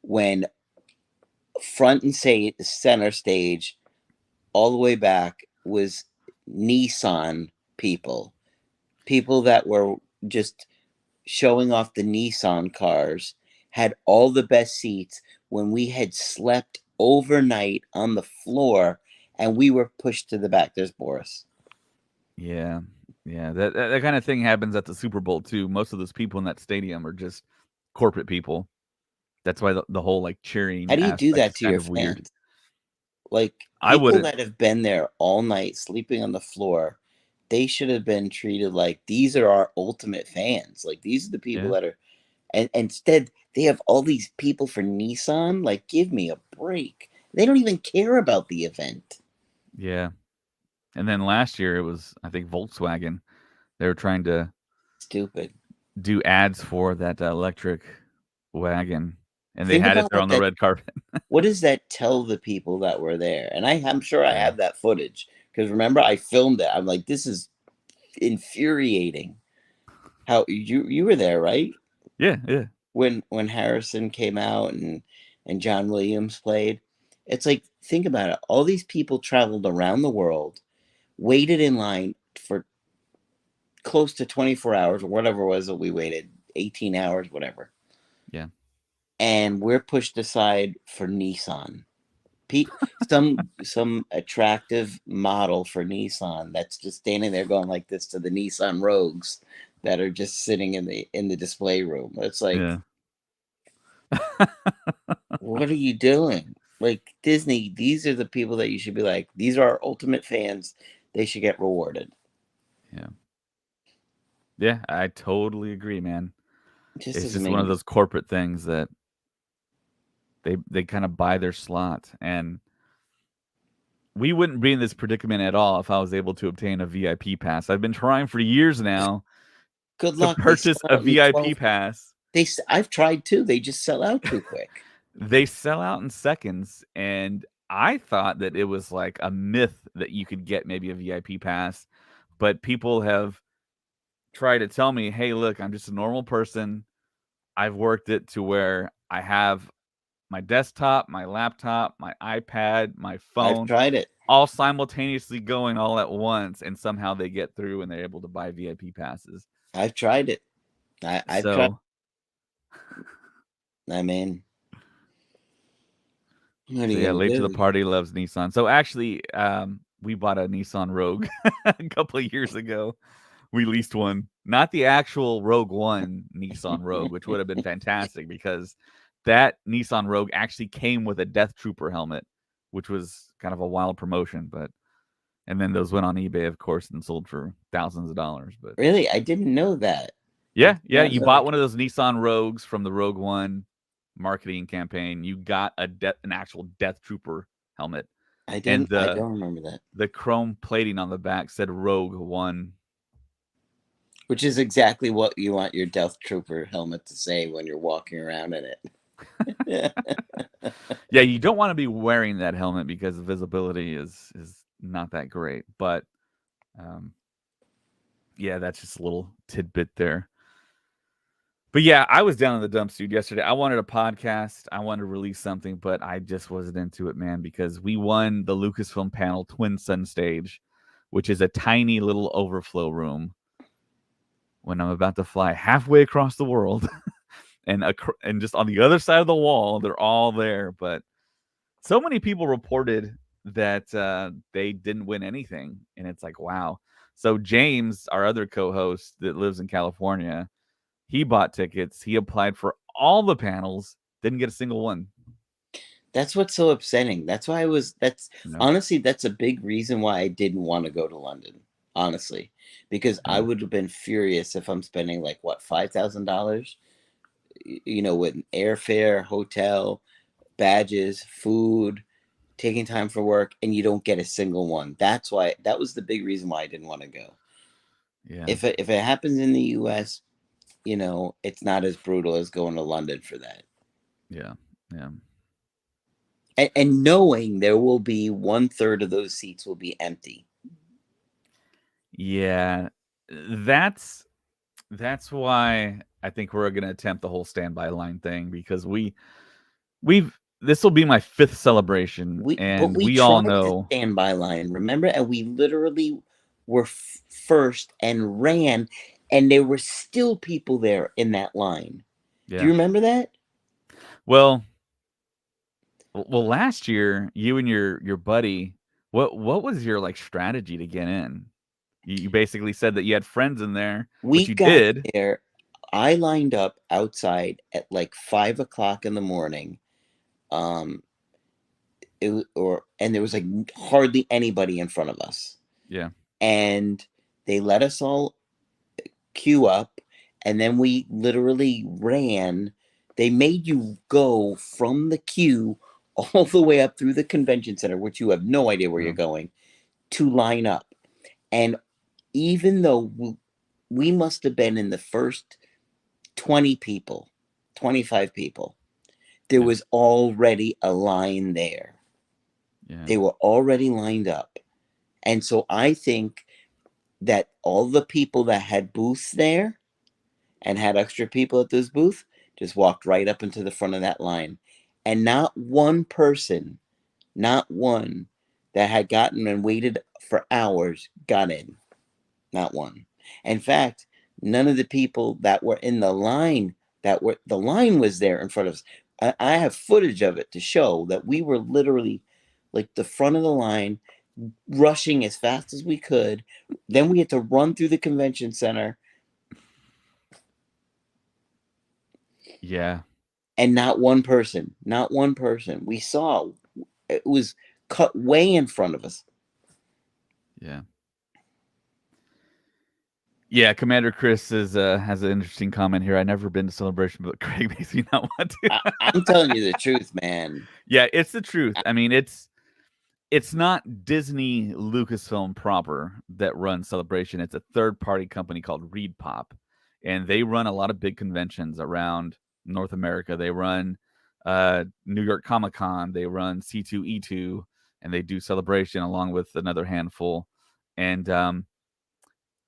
when front and say center stage, all the way back was Nissan people that were just showing off the Nissan cars, had all the best seats when we had slept overnight on the floor and we were pushed to the back. There's Boris. Yeah. Yeah. That kind of thing happens at the Super Bowl too. Most of those people in that stadium are just corporate people. That's why the whole like cheering How do you do aspect that is to kind your of weird. fans? Like I people wouldn't. that have been there all night sleeping on the floor, they should have been treated like these are our ultimate fans. Like these are the people Yeah. that are, and instead they have all these people for Nissan. Like, give me a break. They don't even care about the event. Yeah. And then last year it was, I think, Volkswagen. They were trying to Stupid. do ads for that electric wagon, and they Think had it about there on the red carpet. what does that tell the people that were there? And I'm sure I Yeah. have that footage because remember I filmed it. I'm like, this is infuriating. How you were there, right? Yeah. Yeah. When Harrison came out and John Williams played. It's like, think about it. All these people traveled around the world, waited in line for close to 24 hours or whatever it was that we waited, 18 hours, whatever. Yeah. And we're pushed aside for Nissan. Some attractive model for Nissan that's just standing there going like this to the Nissan Rogues that are just sitting in the display room. It's like, Yeah. what are you doing? Like Disney, these are the people that you should be like, these are our ultimate fans. They should get rewarded. Yeah. Yeah, I totally agree, man. It just It's doesn't just make one of any. those corporate things that they kind of buy their slot, and we wouldn't be in this predicament at all if I was able to obtain a VIP pass. I've been trying for years now Good to luck. They purchase sell a out in VIP 12. pass. I've tried too. They just sell out too quick. They sell out in seconds, and I thought that it was like a myth that you could get maybe a VIP pass, but people have tried to tell me, "Hey, look, I'm just a normal person. I've worked it to where I have my desktop, my laptop, my iPad, my I've phone, tried it. all simultaneously going all at once, and somehow they get through and they're able to buy VIP passes." I've tried it. I've tried. So, I mean, what are so you yeah, gonna late to the do? party loves Nissan. So actually, we bought a Nissan Rogue a couple of years ago. We leased one, not the actual Rogue One Nissan Rogue, which would have been fantastic because that Nissan Rogue actually came with a Death Trooper helmet, which was kind of a wild promotion. But and then those went on eBay, of course, and sold for thousands of dollars. But Really, I didn't know that. I yeah, did yeah, not you know. bought one of those Nissan Rogues from the Rogue One marketing campaign. You got an actual Death Trooper helmet, I and didn't. I don't remember that. the chrome plating on the back said Rogue One. Which is exactly what you want your Death Trooper helmet to say when you're walking around in it. Yeah, you don't want to be wearing that helmet because the visibility is not that great. But um, yeah, that's just a little tidbit there. But yeah, I was down in the dumps, dude, yesterday. I wanted a podcast. I wanted to release something, but I just wasn't into it, man, because we won the Lucasfilm panel Twin Sun Stage, which is a tiny little overflow room when I'm about to fly halfway across the world. And just on the other side of the wall, they're all there. But so many people reported that they didn't win anything. And it's like, wow. So James, our other co-host that lives in California, he bought tickets. He applied for all the panels, didn't get a single one. That's what's so upsetting. That's why that's No. honestly, that's a big reason why I didn't want to go to London, honestly, because I Yeah. would have been furious if I'm spending like what, $5,000, with airfare, hotel, badges, food, taking time for work, and you don't get a single one. That was the big reason why I didn't want to go. Yeah. If it happens in the US, it's not as brutal as going to London for that. Yeah. Yeah. And knowing there will be 1/3 of those seats will be empty. Yeah. That's why I think we're gonna attempt the whole standby line thing because we've this will be my fifth celebration, But and we we all tried to know. stand by line, remember? And we literally were first and ran, and there were still people there in that line. Do Yeah. you remember that? Well, last year, you and your buddy, what was your like strategy to get in? You basically said that you had friends in there, which We you got did. there. I lined up outside at like 5 o'clock in the morning. Um, and there was like hardly anybody in front of us, Yeah. and they let us all queue up, and then we literally ran. They made you go from the queue all the way up through the convention center, which you have no idea where you're Yeah. going, to line up. And even though we must have been in the first 20 people, 25 people, there Yeah. was already a line there. Yeah. They were already lined up. And so I think that all the people that had booths there and had extra people at those booths just walked right up into the front of that line. And not one person, not one that had gotten and waited for hours got in. Not one. In fact, none of the people that were in the line was there in front of us. I have footage of it to show that we were literally like the front of the line, rushing as fast as we could. Then we had to run through the convention center, Yeah. and not one person, not one person. We saw it was cut way in front of us. Yeah. Yeah, Commander Chris has an interesting comment here. I never been to Celebration, but Craig makes me not want to. I'm telling you the truth, man. Yeah, it's the truth. I mean, it's not Disney Lucasfilm proper that runs Celebration. It's a third party company called Reed Pop, and they run a lot of big conventions around North America. They run New York Comic Con. They run C2E2, and they do Celebration along with another handful. And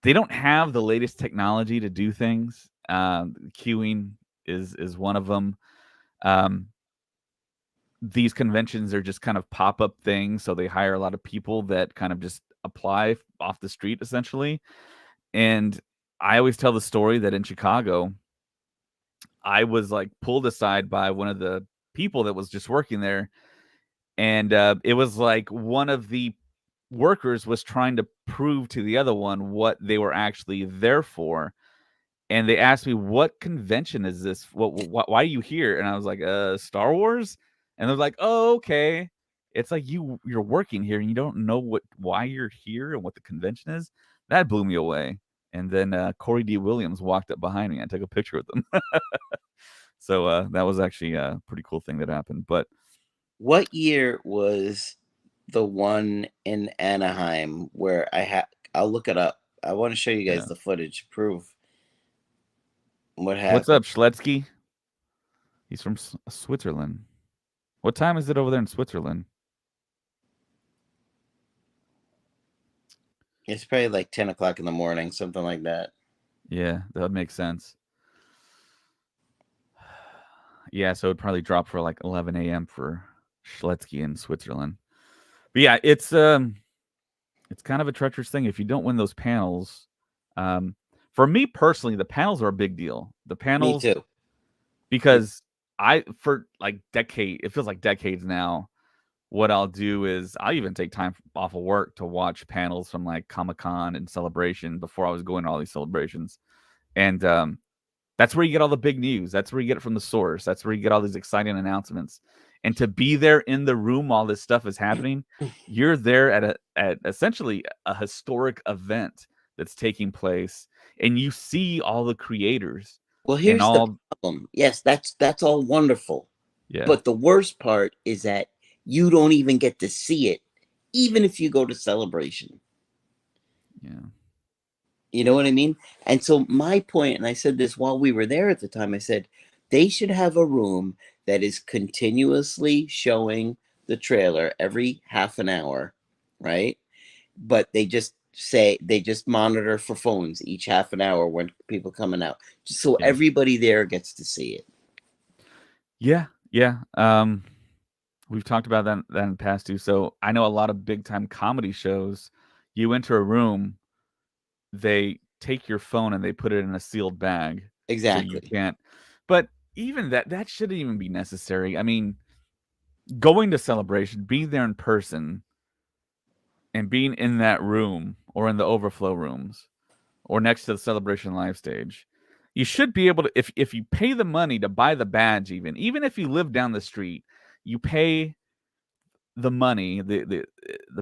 they don't have the latest technology to do things. Queuing is one of them. Um, these conventions are just kind of pop-up things, so they hire a lot of people that kind of just apply off the street essentially. And I always tell the story that in Chicago, I was like pulled aside by one of the people that was just working there, and it was like one of the workers was trying to prove to the other one what they were actually there for. And they asked me, "What convention is this? Why are you here?" And I was like, Star Wars." And they're like, "Oh, okay." It's like you're working here and you don't know why you're here and what the convention is. That blew me away. And then Corey D. Williams walked up behind me. I took a picture with him. So that was actually a pretty cool thing that happened. But What year was the one in Anaheim where I'll look it up. I want to show you guys yeah, the footage, prove what what's happened. up, Schletsky? He's from Switzerland. What time is it over there in Switzerland? It's probably like 10 o'clock in the morning, something like that. Yeah, that would make sense. Yeah, so it'd probably drop for like 11 a.m. for Schletzky in Switzerland. But yeah, it's kind of a treacherous thing if you don't win those panels. Um, for me personally, the panels are a big deal. The Me panels too. because I for like it feels like decades now. What I'll do is I'll even take time off of work to watch panels from like Comic Con and Celebration before I was going to all these celebrations, and that's where you get all the big news. That's where you get it from the source. That's where you get all these exciting announcements. And to be there in the room while this stuff is happening, you're there at essentially a historic event that's taking place, and you see all the creators Well, and here's the all. problem. Yes, that's all wonderful. Yeah, But the worst part is that you don't even get to see it, even if you go to Celebration. yeah, You know what I mean? And so my point, and I said this while we were there at the time, I said they should have a room that is continuously showing the trailer every half an hour, right? But they just monitor for phones each half an hour when people coming out, just so yeah, everybody there gets to see it. yeah, yeah. We've talked about that in the past too. So I know a lot of big time comedy shows. You enter a room, they take your phone and they put it in a sealed bag, so you Exactly. can't. But even that shouldn't even be necessary. I mean, going to Celebration, being there in person, and being in that room or in the overflow rooms or next to the Celebration live stage, you should be able to. If you pay the money to buy the badge, even if you live down the street, you pay the money. The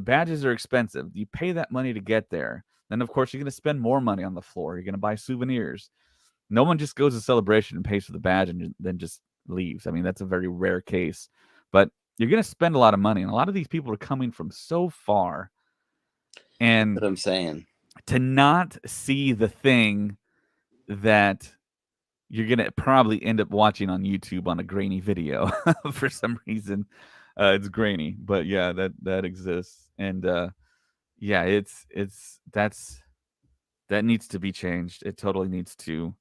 badges are expensive. You pay that money to get there. Then of course you're going to spend more money on the floor. You're going to buy souvenirs. No one just goes to Celebration and pays for the badge and then just leaves. I mean, that's a very rare case. But you're going to spend a lot of money, and a lot of these people are coming from so far, That's and what I'm saying. to not see the thing that you're going to probably end up watching on YouTube on a grainy video for some reason. It's grainy, but yeah, that exists, and yeah, that needs to be changed. It totally needs to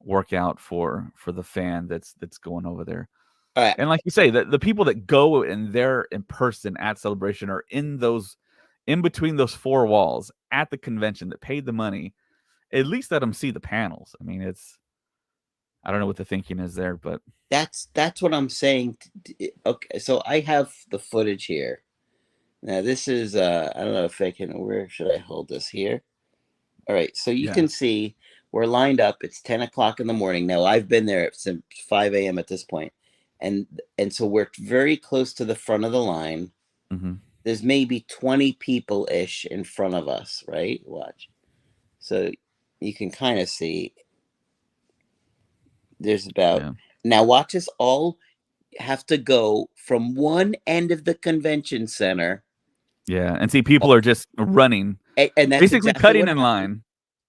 work out for the fan that's going over there. All right. And like you say, the people that go and they're in person at Celebration are in between those four walls at the convention that paid the money. At least let them see the panels. I mean, I don't know what the thinking is there, but That's what I'm saying. Okay, so I have the footage here. Now this is I don't know if I can. Where should I hold this here? All right, so you yeah. can see we're lined up. It's 10 o'clock in the morning. Now I've been there since 5 a.m. at this point, and so we're very close to the front of the line. Hmm. There's maybe 20 people ish in front of us, right? Watch. So you can kind of see there's about Yeah. now watch us all have to go from one end of the convention center. Yeah. And see, people are just running, And that's basically exactly cutting what in happened. line.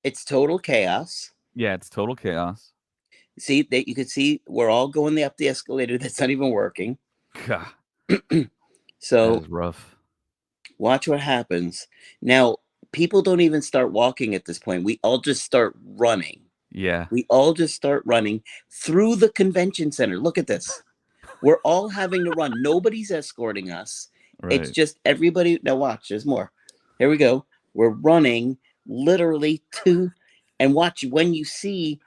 It's total chaos. Yeah, it's total chaos. See that you can see we're all going up the escalator that's not even working. God, that So is rough. watch what happens. Now, people don't even start walking at this point. We all just start running. Yeah. We all just start running through the convention center. Look at this. We're all having to run. Nobody's escorting us. It's Right. just everybody. Now, watch, there's more. Here we go. We're running literally to, and watch when you see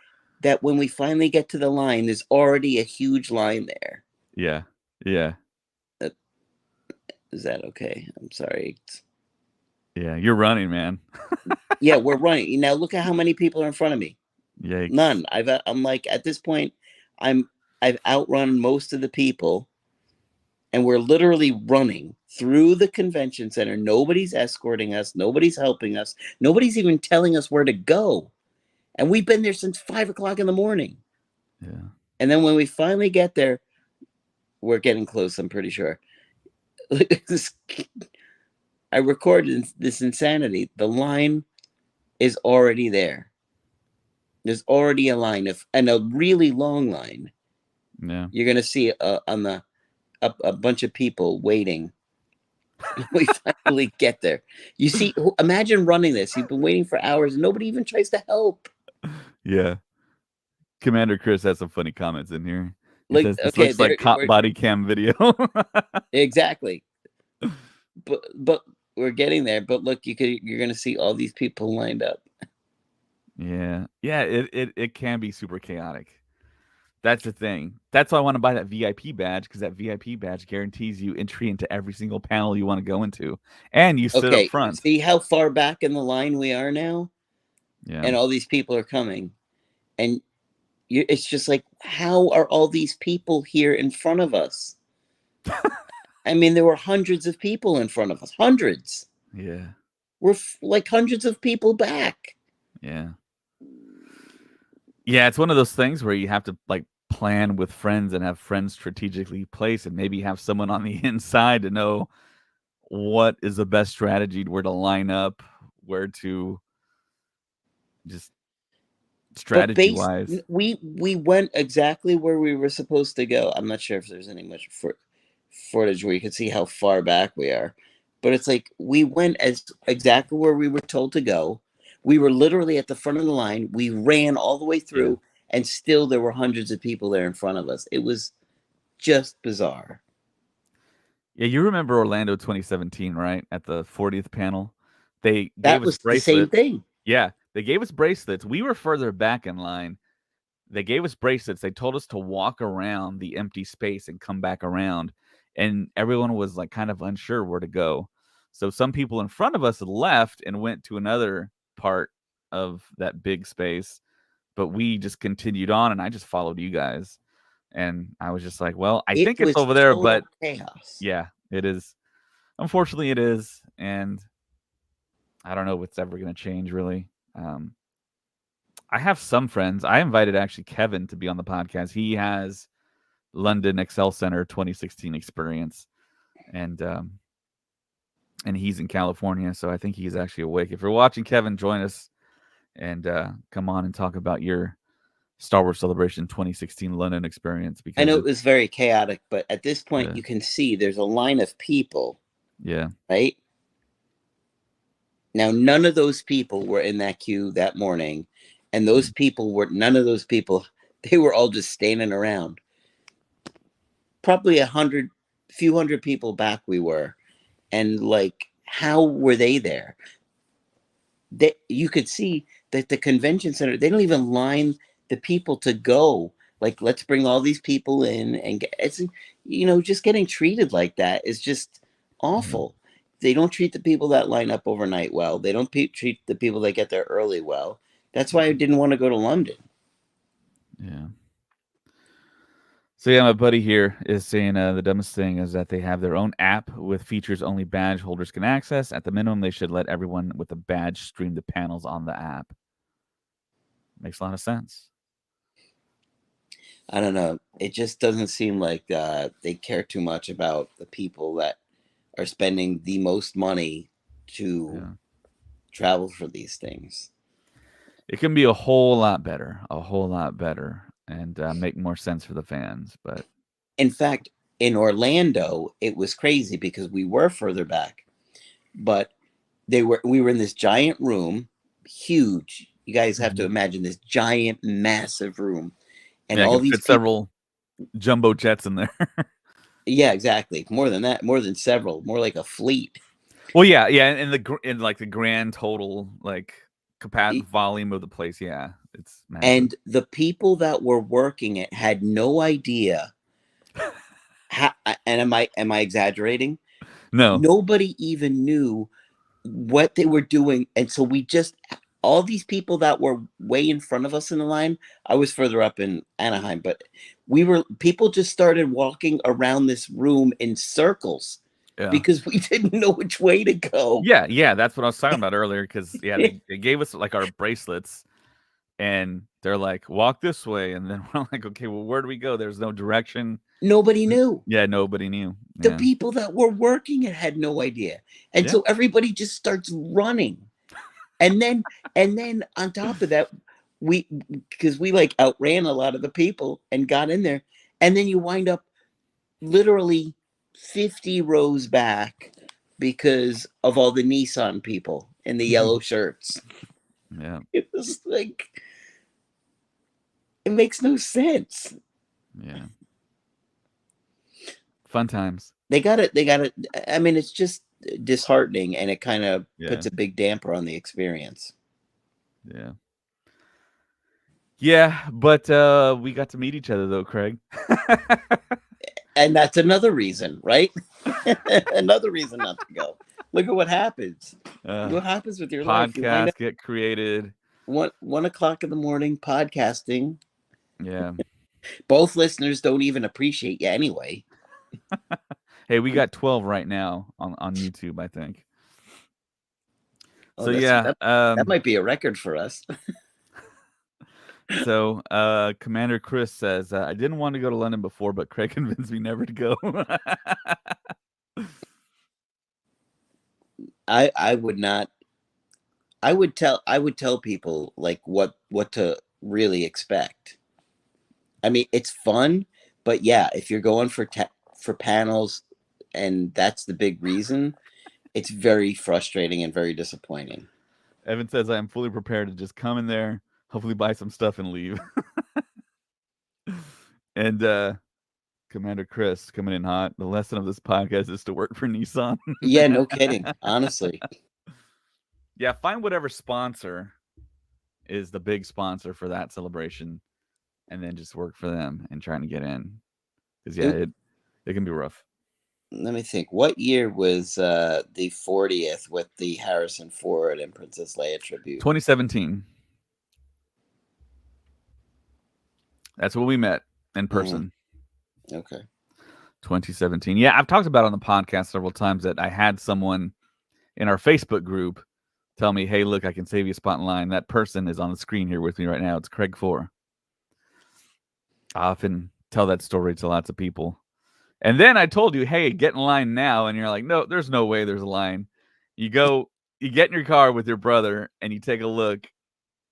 that when we finally get to the line, there's already a huge line there. Yeah. Yeah. Uh, Is that okay? I'm sorry. Yeah. You're running, man. Yeah, we're running. Now, look at how many people are in front of me. Yikes. None. I'm like, at this point, I'm, I've outrun most of the people, and we're literally running through the convention center. Nobody's escorting us. Nobody's helping us. Nobody's even telling us where to go. And we've been there since 5 o'clock in the morning. Yeah. And then when we finally get there, we're getting close, I'm pretty sure. I recorded this insanity. The line is already there. There's already a line of, and a really long line. Yeah. You're going to see on the a bunch of people waiting. We finally get there. You see, imagine running this. You've been waiting for hours and nobody even tries to help. Yeah. Commander Chris has some funny comments in here. He Like, says, "This okay, looks there like cop we're body cam video." exactly. But we're getting there. But look, you're gonna see all these people lined up. Yeah. Yeah, it can be super chaotic. That's the thing. That's why I wanna buy that VIP badge, because that VIP badge guarantees you entry into every single panel you wanna go into, and you sit up Okay, front. see how far back in the line we are now, Yeah. and all these people are coming, and it's just like, how are all these people here in front of us? I mean, there were hundreds of people in front of us, hundreds. Yeah. We're like hundreds of people back. Yeah. Yeah, it's one of those things where you have to, like, plan with friends and have friends strategically placed and maybe have someone on the inside to know what is the best strategy, where to line up, where to just But strategy-wise. we went exactly where we were supposed to go. I'm not sure if there's any much footage where you can see how far back we are, but it's like we went as exactly where we were told to go. We were literally at the front of the line. We ran all the way Yeah. through, and still there were hundreds of people there in front of us. It was just bizarre. Yeah, you remember Orlando 2017, right? At the 40th panel? They gave That us was the same bracelets. thing. Yeah, they gave us bracelets. We were further back in line. They gave us bracelets. They told us to walk around the empty space and come back around, and everyone was, like, kind of unsure where to go. So some people in front of us left and went to another part of that big space, but we just continued on, and I just followed you guys, and I was just like, "Well, I It think it's was over there," but total chaos. yeah, it is. Unfortunately, it is, and I don't know if it's ever gonna change really. I have some friends. I invited actually Kevin to be on the podcast. He has London Excel Center 2016 experience, and and he's in California, so I think he's actually awake. If you're watching, Kevin, join us and come on and talk about your Star Wars Celebration 2016 London experience, I because know it it's was very chaotic, but at this point, yeah, you can see there's a line of people, yeah, right? Now, none of those people were in that queue that morning, and those mm, people were none of those people. They were all just standing around. Probably few hundred people back we were, and like, how were they there? You could see that the convention center, they don't even line the people to go. Like, let's bring all these people in and it's just getting treated like that is just yeah, awful. They don't treat the people that line up overnight well. They don't treat the people that get there early well. That's why I didn't want to go to London. yeah. So yeah, my buddy here is saying the dumbest thing is that they have their own app with features only badge holders can access. At the minimum, they should let everyone with a badge stream the panels on the app. Makes a lot of sense. I don't know. It just doesn't seem like they care too much about the people that are spending the most money to Yeah. travel for these things. It can be a whole lot better, and make more sense for the fans. But In fact, in Orlando, it was crazy because we were further back, but we were in this giant room, huge. You guys have to mhm. imagine this giant, massive room, and Yeah, I all can these fit people. several jumbo jets in there. Yeah, exactly. More than that, more than several, more like a fleet. Well, yeah, yeah, in in like the grand total like E- volume of the place, yeah, it's massive. And the people that were working it had no idea. How, and am I exaggerating? No, Nobody even knew what they were doing. And so we just, all these people that were way in front of us in the line, I was further up in Anaheim, but people just started walking around this room in circles yeah. because we didn't know which way to go. Yeah, yeah, that's what I was talking about earlier. Because yeah, they gave us, like, our bracelets, and they're like, "Walk this way," and then we're like, "Okay, well, where do we go?" There's no direction. Nobody knew. Yeah, nobody knew. The Yeah. people that were working it had no idea. And Yeah. so everybody just starts running. And then on top of that, we because we like outran a lot of the people and got in there. And then you wind up literally 50 rows back because of all the Nissan people in the yellow shirts. Yeah. It was like, it makes no sense. Yeah. Fun times. They got it. They got it. I mean, it's just disheartening, and it kind of Yeah. puts a big damper on the experience. Yeah. Yeah, but we got to meet each other though, Craig. And that's another reason, right? Another reason not to go. Look at what happens. What happens with your life? You wind up Podcasts get created. 1 o'clock in the morning podcasting. Yeah. Both listeners don't even appreciate you anyway. Hey, we got 12 right now on YouTube, I think. Oh, So yeah, that might be a record for us. so Commander Chris says, I didn't want to go to London before, but Craig convinced me never to go. I would not. I would tell people like what to really expect. I mean, it's fun, but yeah, if you're going for for panels, and that's the big reason, it's very frustrating and very disappointing. Evan says, I am fully prepared to just come in there, hopefully buy some stuff and leave. And Commander Chris coming in hot. The lesson of this podcast is to work for Nissan. Yeah, no kidding. Honestly. Yeah, find whatever sponsor is the big sponsor for that celebration, and then just work for them and trying to get in. Because yeah, it can be rough. Let me think. What year was the 40th with the Harrison Ford and Princess Leia tribute? 2017. That's when we met in person. Okay. 2017. Yeah, I've talked about it on the podcast several times that I had someone in our Facebook group tell me, hey, look, I can save you a spot in line. That person is on the screen here with me right now. It's Craig Four. I often tell that story to lots of people. And then I told you, hey, get in line now. And you're like, no, there's no way there's a line. You get in your car with your brother and you take a look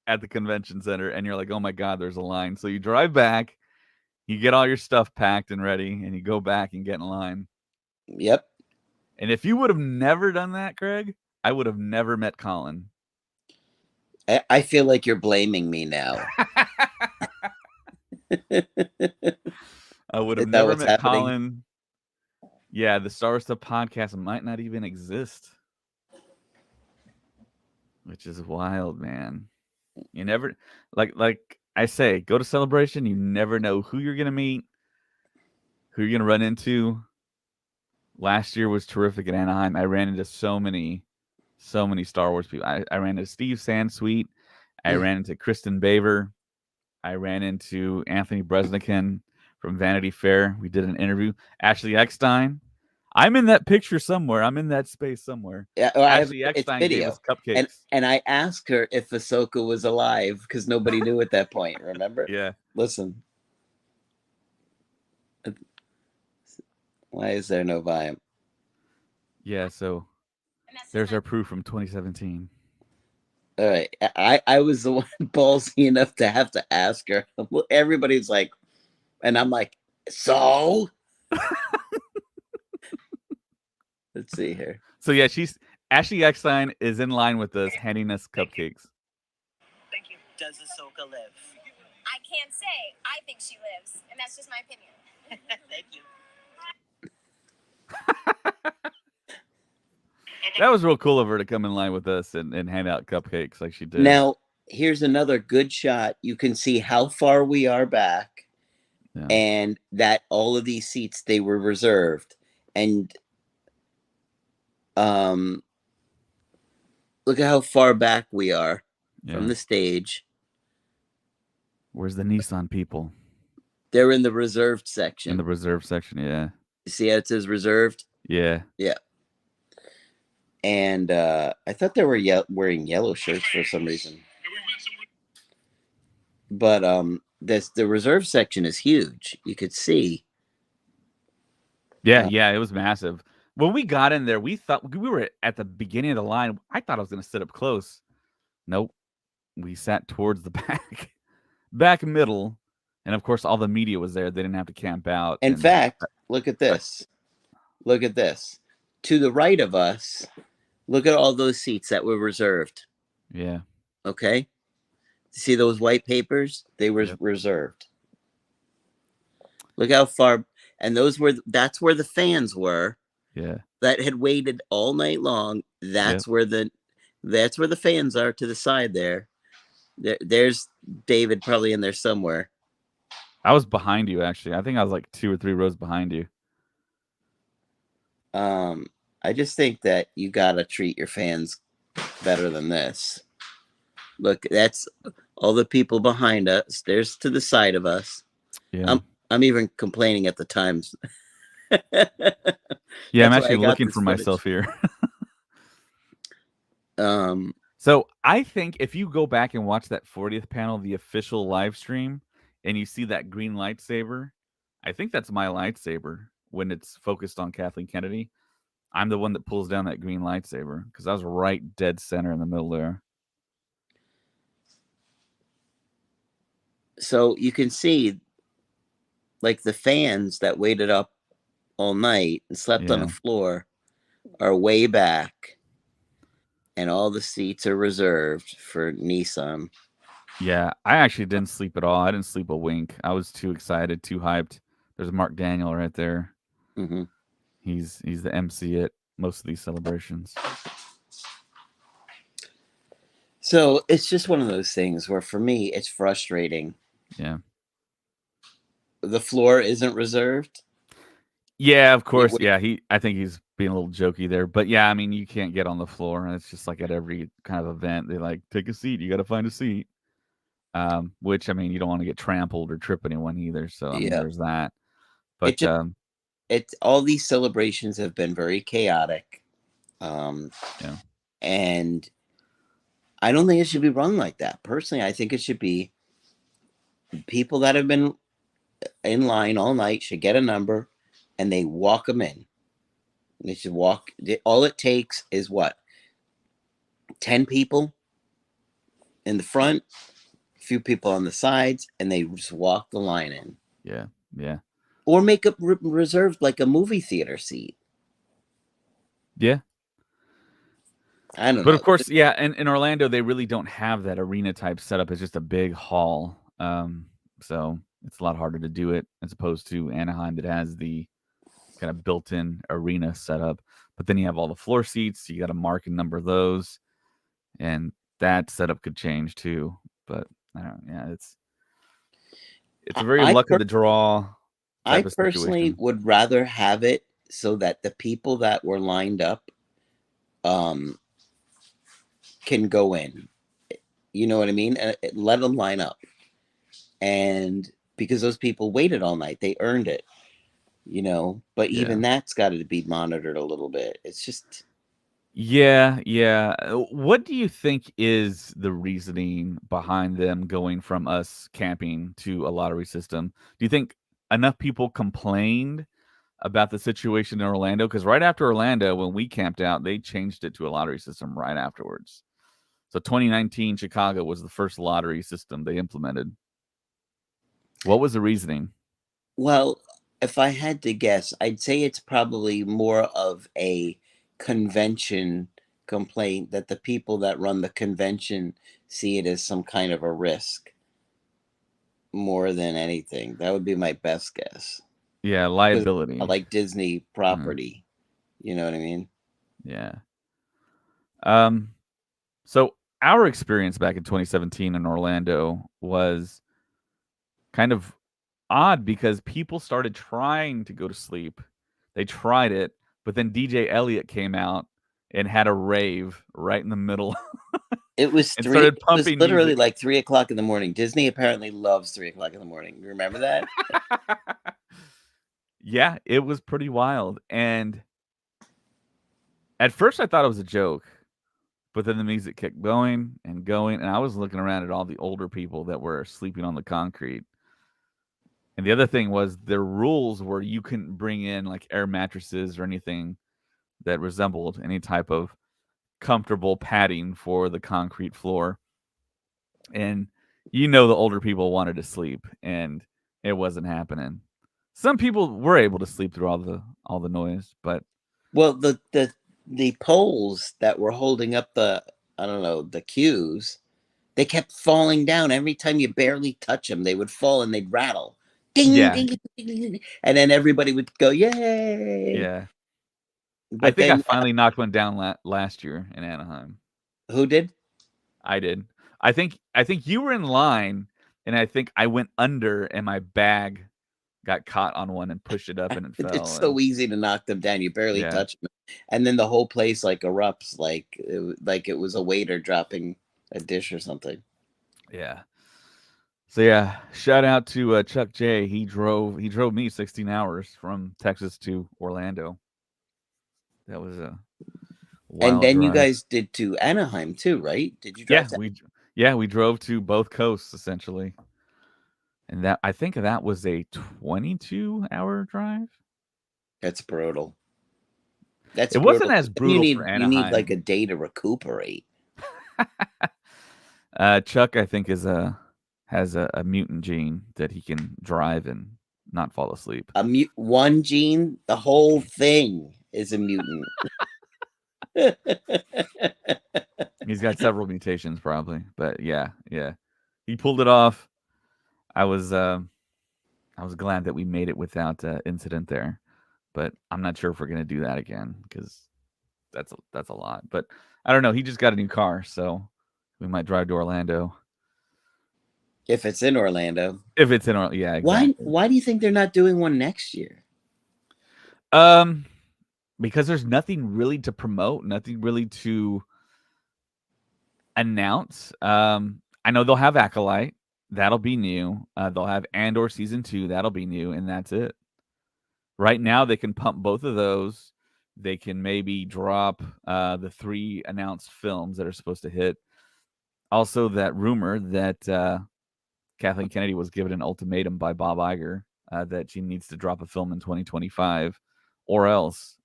at the convention center and you're like, oh my God, there's a line. So you drive back, you get all your stuff packed and ready, and you go back and get in line. Yep. And if you would have never done that, Craig, I would have never met Colin. I feel like you're blaming me now. I would have never met Colin. Yeah, the Star Stuff podcast might not even exist. Which is wild, man. You never like I say, go to Celebration, you never know who you're gonna meet, who you're gonna run into. Last year was terrific in Anaheim. I ran into so many Star Wars people. I ran into Steve Sansweet. I ran into Kristen Baver. I ran into Anthony Bresnikan from Vanity Fair. We did an interview. Ashley Eckstein. I'm in that picture somewhere. I'm in that space somewhere. Yeah, Ashley Eckstein gave us cupcakes. And I asked her if Ahsoka was alive because nobody knew at that point. Remember? Yeah. Listen. Why is there no volume? Yeah, so there's our proof from 2017. All right. I was the one ballsy enough to have to ask her. Everybody's like, and I'm like, so? Let's see here. So yeah, Ashley Eckstein is in line with us, handing us cupcakes. Thank you. Does Ahsoka live? I can't say. I think she lives, and that's just my opinion. Thank you. That was real cool of her to come in line with us and hand out cupcakes like she did. Now, here's another good shot. You can see how far we are back, and that all of these seats, they were reserved. And look at how far back we are from the stage. Where's the Nissan people? They're in the reserved section. In the reserved section, yeah. You see how it says reserved? Yeah. Yeah. And I thought they were wearing yellow shirts for some reason. But the reserve section is huge. You could see. Yeah, it was massive. When we got in there, we thought we were at the beginning of the line. I thought I was going to sit up close. Nope. We sat towards the back middle. And of course, all the media was there. They didn't have to camp out. In fact, look at this. Look at this. To the right of us, look at all those seats that were reserved. Yeah. Okay. See those white papers? They were Yep. reserved. Look how far, and that's where the fans were Yeah. that had waited all night long. Yep. That's where the fans are to the side there. There's David probably in there somewhere. I was behind you actually. I think I was like 2 or 3 rows behind you. I just think that you gotta treat your fans better than this. Look, that's all the people behind us. There's to the side of us. Yeah. I'm even complaining at the times. Yeah, I'm That's why I actually got looking this for myself footage. here. So I think if you go back and watch that 40th panel, the official live stream, and you see that green lightsaber, I think that's my lightsaber when it's focused on Kathleen Kennedy. I'm the one that pulls down that green lightsaber because I was right dead center in the middle there. So you can see, like, the fans that waited up all night and slept on the Yeah. floor are way back, and all the seats are reserved for Nissan. Yeah, I actually didn't sleep at all. I didn't sleep a wink. I was too excited, too hyped. There's Mark Daniel right there. Mm-hmm. He's the MC at most of these celebrations. So it's just one of those things where, for me, it's frustrating. Yeah. The floor isn't reserved. Yeah, of course. would- Yeah, I think he's being a little jokey there. But yeah, I mean, you can't get on the floor. It's just like at every kind of event, they like take a seat. You got to find a seat. Which I mean, you don't want to get trampled or trip anyone either. So I mean, Yeah. there's that. It But just it's all these celebrations have been very chaotic. Yeah. And I don't think it should be run like that. Personally, I think it should be people that have been in line all night should get a number and they walk them in. They should walk. All it takes is what? 10 people in the front, a few people on the sides, and they just walk the line in. Yeah. Yeah. Or make it reserved like a movie theater seat. Yeah. I don't But know. of course, yeah, and in Orlando, they really don't have that arena type setup. It's just a big hall. So it's a lot harder to do it as opposed to Anaheim that has the kind of built-in arena setup. But then you have all the floor seats. You got to mark and number those, and that setup could change too. But I don't. Yeah, it's a very luck of the draw I type of personally situation. would rather have it so that the people that were lined up can go in. You know what I mean? Let them line up. And because those people waited all night, they earned it. You know, but even that's got to be monitored a little bit. It's just Yeah, yeah. What do you think is the reasoning behind them going from us camping to a lottery system? Do you think enough people complained about the situation in Orlando? Because right after Orlando, when we camped out, they changed it to a lottery system right afterwards. So 2019 Chicago was the first lottery system they implemented. What was the reasoning? Well, if I had to guess, I'd say it's probably more of a convention complaint that the people that run the convention see it as some kind of a risk more than anything. That would be my best guess. Yeah, liability. Like Disney property. You know what I mean? Yeah. So our experience back in 2017 in Orlando was kind of odd because people started trying to go to sleep. They tried it, but then DJ Elliott came out and had a rave right in the middle. It was and started pumping it was literally music. like 3:00 in the morning. Disney apparently loves 3:00 in the morning. You remember that? Yeah, it was pretty wild. And at first I thought it was a joke, but then the music kept going and going. And I was looking around at all the older people that were sleeping on the concrete. And the other thing was their rules were you couldn't bring in like air mattresses or anything that resembled any type of comfortable padding for the concrete floor. And the older people wanted to sleep and it wasn't happening. Some people were able to sleep through all the noise, but Well, the poles that were holding up the, I don't know, the cues, they kept falling down every time you barely touch them. They would fall and they'd rattle, ding, Yeah, ding, ding, ding, ding, ding, and then everybody would go, "Yay!" yeah. I But think I then finally knocked one down last year in Anaheim. who did? I did. I think you were in line, and I think I went under, and my bag got caught on one and pushed it up, and it It's fell. so And easy to knock them down. You barely yeah, touch them, and then the whole place like erupts, like it was a waiter dropping a dish or something. yeah. So yeah, shout out to Chuck J. He drove me 16 hours from Texas to Orlando. That was a And wild then you drive. guys did to Anaheim too, right? Did you drive Yeah, to? we drove to both coasts essentially, and that I think that was a 22-hour drive. That's brutal. That's It wasn't brutal. as Then you brutal for need like a Anaheim. day to recuperate. Chuck, I think, has a mutant gene that he can drive and not fall asleep. One gene, the whole thing is a mutant. He's got several mutations, probably, but yeah, yeah, he pulled it off. I was I was glad that we made it without incident there, but I'm not sure if we're gonna do that again because that's a lot. But I don't know. He just got a new car, so we might drive to Orlando If it's in Orlando, if it's in. Yeah, exactly. why do you think they're not doing one next year? Um, because there's nothing really to promote, nothing really to announce. I know they'll have Acolyte. That'll be new. They'll have Andor season 2. That'll be new, and that's it. Right now, they can pump both of those. They can maybe drop the 3 announced films that are supposed to hit. Also, that rumor that Kathleen Kennedy was given an ultimatum by Bob Iger that she needs to drop a film in 2025, or else.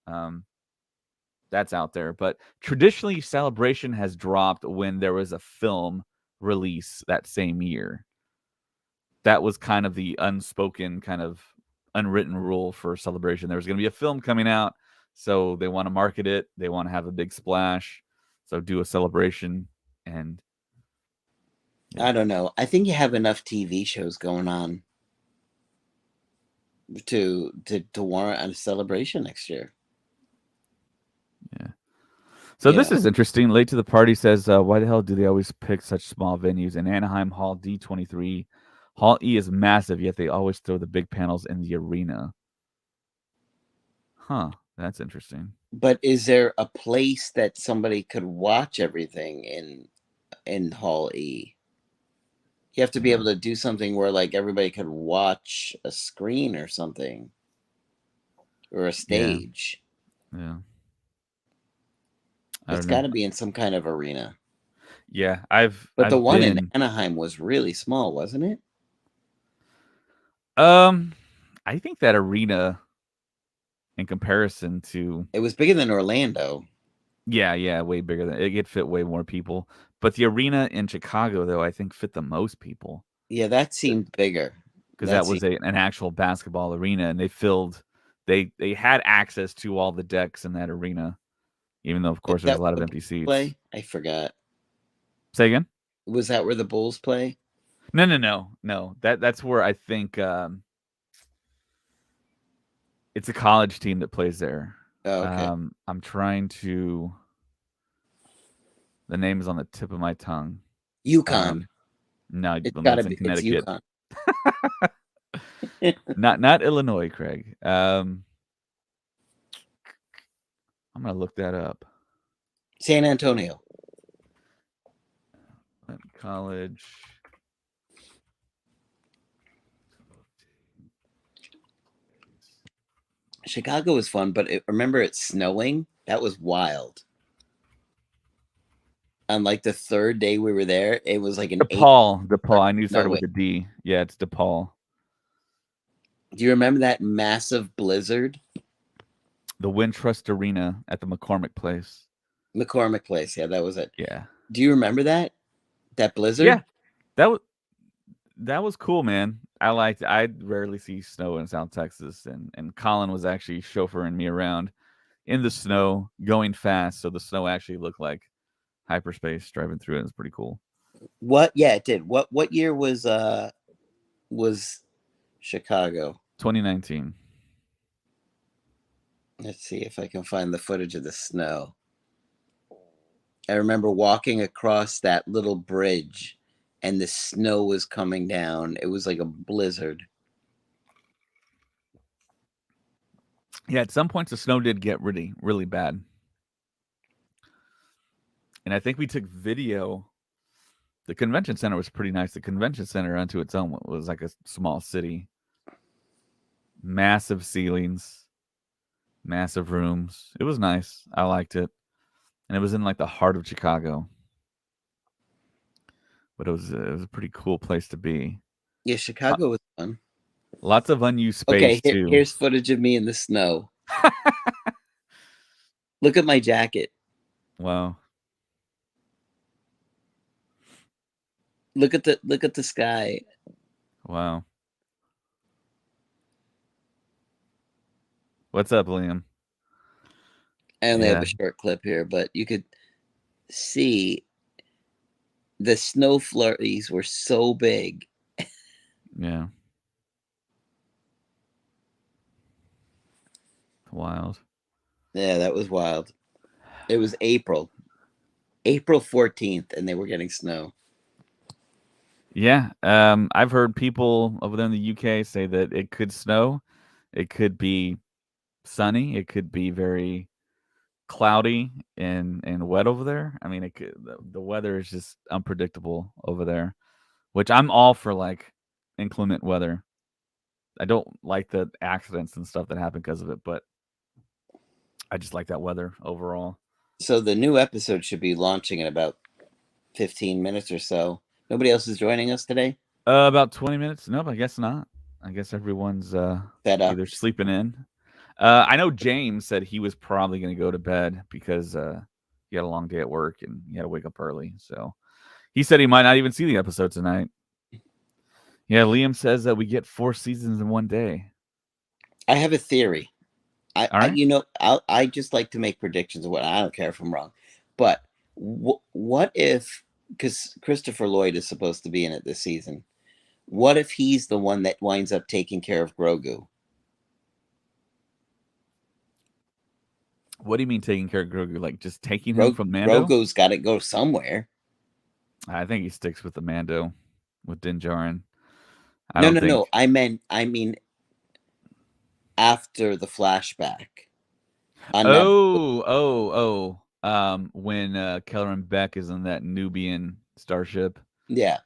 That's out there. But traditionally, Celebration has dropped when there was a film release that same year. That was kind of the unspoken, kind of unwritten rule for Celebration. There was going to be a film coming out, so they want to market it. They want to have a big splash, so do a celebration. And yeah, I don't know. I think you have enough TV shows going on to warrant a celebration next year. yeah. So this Yeah. is interesting. Late to the party says, why the hell do they always pick such small venues? In Anaheim, Hall D23, Hall E is massive, yet they always throw the big panels in the arena. Huh, that's interesting. But is there a place that somebody could watch everything in Hall E? You have to be Yeah, able to do something where like everybody could watch a screen or something or a yeah, stage. yeah. I It's don't got know. to be in some kind of arena. Yeah, I've But the I've one in been. Anaheim was really small, wasn't it? Um, I think that arena in comparison to It was bigger than Orlando. yeah, way bigger than it could fit way more people. But the arena in Chicago, though, I think fit the most people Yeah, that seemed bigger. because That that seemed was an actual basketball arena, and they filled. They had access to all the decks in that arena, even though of is course there's that a lot where of the empty Bulls seats. play? I forgot. Say again? Was that where the Bulls play? No. That's where I think it's a college team that plays there. Oh, okay. I'm trying to. The name is on the tip of my tongue. UConn. Um, no, It's got to that's in be. It's Connecticut. UConn. Not Illinois, Craig. I'm gonna look that up. San Antonio. College. Chicago was fun, but remember it's snowing? That was wild. On like the third day we were there, it was like an 8 DePaul. I knew it started snowing. with a D. Yeah, it's DePaul. Do you remember that massive blizzard? The Wintrust Arena at the McCormick Place. McCormick Place. Yeah, that was it. Yeah. Do you remember that? That blizzard? Yeah. That was cool, man. I liked it. I rarely see snow in South Texas, and Colin was actually chauffeuring me around. in the snow, going fast, so the snow actually looked like hyperspace driving through it. It's pretty cool. What? Yeah, it did. What year was Chicago? 2019. Let's see if I can find the footage of the snow. I remember walking across that little bridge and the snow was coming down. It was like a blizzard. Yeah, at some points the snow did get really, really bad. And I think we took video. The convention center was pretty nice. The convention center unto its own was like a small city. Massive ceilings, massive rooms. It was nice. I liked it. And it was in like the heart of Chicago. But it was a pretty cool place to be. Yeah, Chicago was fun. Lots of unused Okay, space too. here's footage of me in the snow. Look at my jacket. Wow. Look at the sky. Wow. What's up, Liam? I only have Yeah. a short clip here, but you could see the snow flurries were so big. Yeah. Wild. Yeah, that was wild. It was April 14th, and they were getting snow. Yeah. I've heard people over there in the UK say that it could snow. It could be sunny. It could be very cloudy and wet over there. I mean, the weather is just unpredictable over there, which I'm all for, like inclement weather. I don't like the accidents and stuff that happen because of it, but I just like that weather overall. So the new episode should be launching in about 15 minutes or so. Nobody else is joining us today? About 20 minutes. Nope, I guess not. I guess everyone's Fed up. either sleeping in. I know James said he was probably going to go to bed because he had a long day at work and he had to wake up early. So he said he might not even see the episode tonight. Yeah, Liam says that we get 4 seasons in one day. I have a theory. All right. I just like to make predictions of what I don't care if I'm wrong. But what if, because Christopher Lloyd is supposed to be in it this season, what if he's the one that winds up taking care of Grogu? What do you mean taking care of Grogu? Like just taking him from Mando? Grogu's got to go somewhere. I think he sticks with the Mando, with Din Djarin. No. I mean, after the flashback. When Kelleran Beck is in that Nubian starship. Yeah,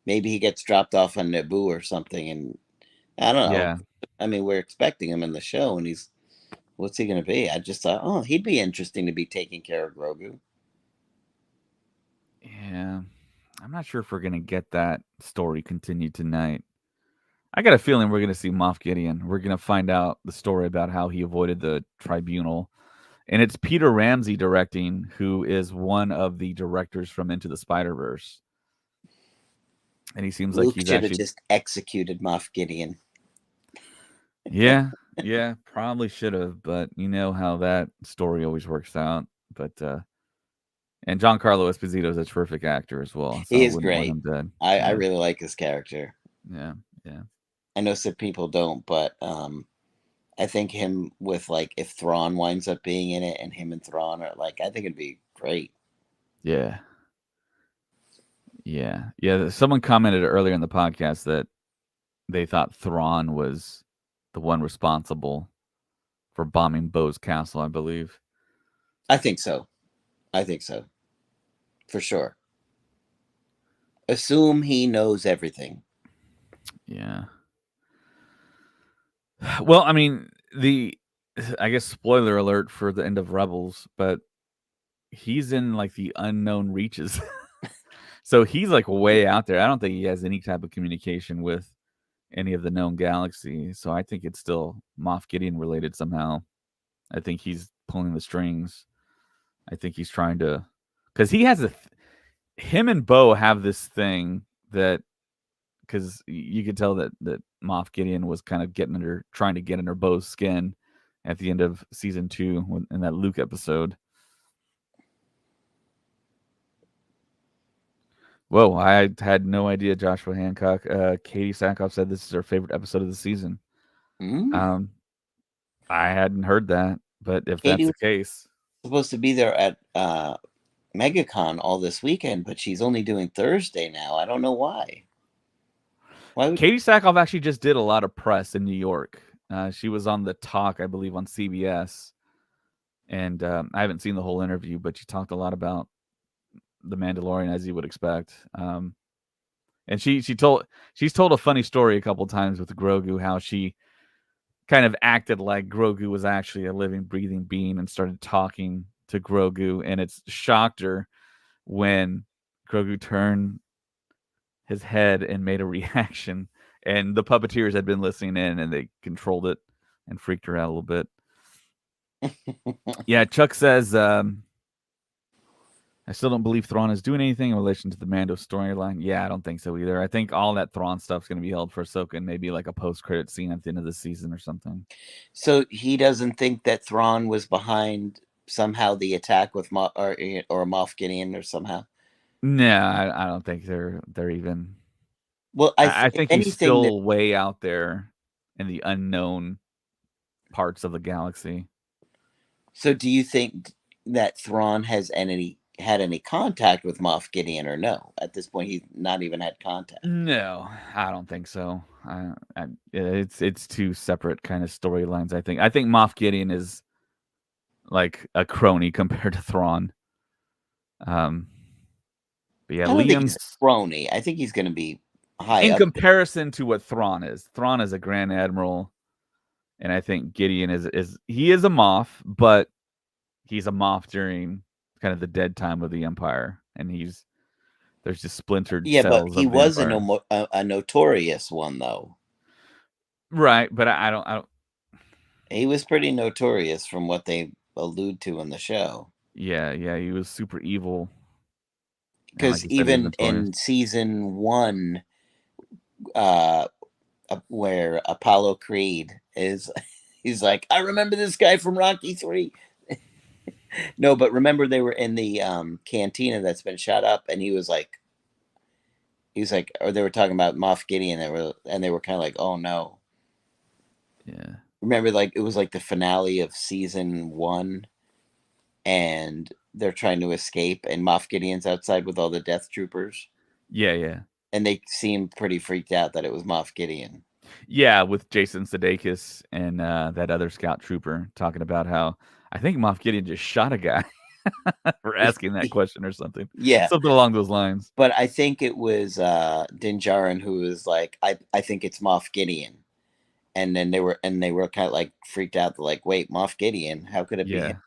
maybe he gets dropped off on Naboo or something, and I don't know. Yeah. I mean, we're expecting him in the show, and what's he going to be? I just thought, oh, he'd be interesting to be taking care of Grogu. Yeah. I'm not sure if we're going to get that story continued tonight. I got a feeling we're going to see Moff Gideon. We're going to find out the story about how he avoided the tribunal. And it's Peter Ramsey directing, who is one of the directors from Into the Spider-Verse. And he seems Luke like he's should have actually just executed Moff Gideon. Yeah, probably should have, but you know how that story always works out. But and Giancarlo Esposito is a terrific actor as well. So He I is wouldn't want great. him dead. I really like his character. Yeah. I know some people don't, but I think him with, like, if Thrawn winds up being in it and him and Thrawn are like, I think it'd be great. Yeah. Someone commented earlier in the podcast that they thought Thrawn was the one responsible for bombing Bo's castle, I believe. I think so. For sure. Assume he knows everything. Yeah. Well, I mean, I guess spoiler alert for the end of Rebels, but he's in like the unknown reaches. So he's like way out there. I don't think he has any type of communication with any of the known galaxies. So I think it's still Moff Gideon related somehow. I think he's pulling the strings. I think he's trying to, because he has him and Bo have this thing that, because you could tell that Moff Gideon was kind of trying to get under Bo's skin, at the end of season 2 in that Luke episode. Whoa, I had no idea Joshua Hancock. Katie Sackhoff said this is her favorite episode of the season. Mm. I hadn't heard that, but if Katie that's the was case, supposed to be there at MegaCon all this weekend, but she's only doing Thursday now. I don't know why. Why would Katie Sackhoff actually just did a lot of press in New York. She was on The Talk, I believe, on CBS, and I haven't seen the whole interview, but she talked a lot about the Mandalorian, as you would expect. And she's told a funny story a couple times with Grogu, how she kind of acted like Grogu was actually a living, breathing being and started talking to Grogu, and it's shocked her when Grogu turned his head and made a reaction, and the puppeteers had been listening in and they controlled it and freaked her out a little bit. Yeah, Chuck says, I still don't believe Thrawn is doing anything in relation to the Mando storyline. Yeah, I don't think so either. I think all that Thrawn stuff's going to be held for Ahsoka and maybe like a post-credit scene at the end of the season or something. So he doesn't think that Thrawn was behind somehow the attack with or Moff Gideon or somehow. No, I don't think they're even. Well, I if think he's anything, still way out there in the unknown parts of the galaxy. so do you think that Thrawn has had any contact with Moff Gideon or no? At this point, he's not even had contact. No, I don't think so. It's two separate kind of storylines. I think Moff Gideon is like a crony compared to Thrawn. But yeah, I don't think he's Liam's a crony. I think he's going to be high in up there. comparison to what Thrawn is. Thrawn is a Grand Admiral, and I think Gideon is he is a Moff, but he's a Moff during kind of the dead time of the Empire, and there's just splintered Yeah, but cells he of the was Empire. a notorious one, though. Right, but I don't. He was pretty notorious from what they allude to in the show. Yeah, he was super evil. And Because like you said, he was even notorious. in season 1, where Apollo Creed is, he's like, I remember this guy from Rocky 3. No, but remember they were in the cantina that's been shot up, and he was like, or they were talking about Moff Gideon, and they were kind of like, oh no. Yeah. Remember, like it was like the finale of season 1, and they're trying to escape, and Moff Gideon's outside with all the Death Troopers. Yeah. And they seemed pretty freaked out that it was Moff Gideon. Yeah, with Jason Sudeikis and that other scout trooper talking about how I think Moff Gideon just shot a guy for asking that question or something. Yeah. Something along those lines. But I think it was Din Djarin who was like, I think it's Moff Gideon. And then they were kind of like freaked out. They're like, wait, Moff Gideon? How could it be him?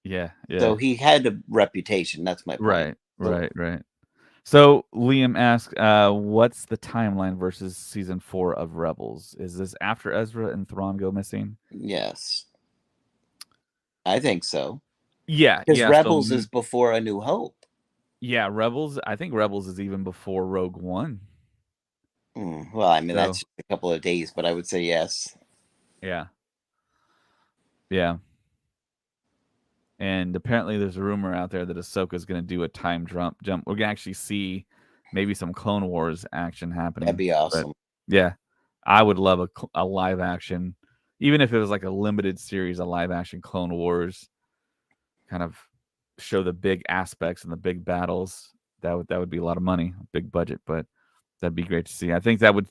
Yeah. So he had a reputation. That's my point. Right. So Liam asked, what's the timeline versus season 4 of Rebels? Is this after Ezra and Thrawn go missing? Yes. I think so. Yeah. Because Rebels is before A New Hope. Yeah, Rebels. I think Rebels is even before Rogue One. Well, I mean, that's just a couple of days, but I would say yes. Yeah. And apparently there's a rumor out there that Ahsoka's going to do a time jump. We're going to actually see maybe some Clone Wars action happening. That'd be awesome. But yeah, I would love a live action, even if it was like a limited series, a live action Clone Wars, kind of show the big aspects and the big battles. That would be a lot of money, big budget, but that'd be great to see. I think that would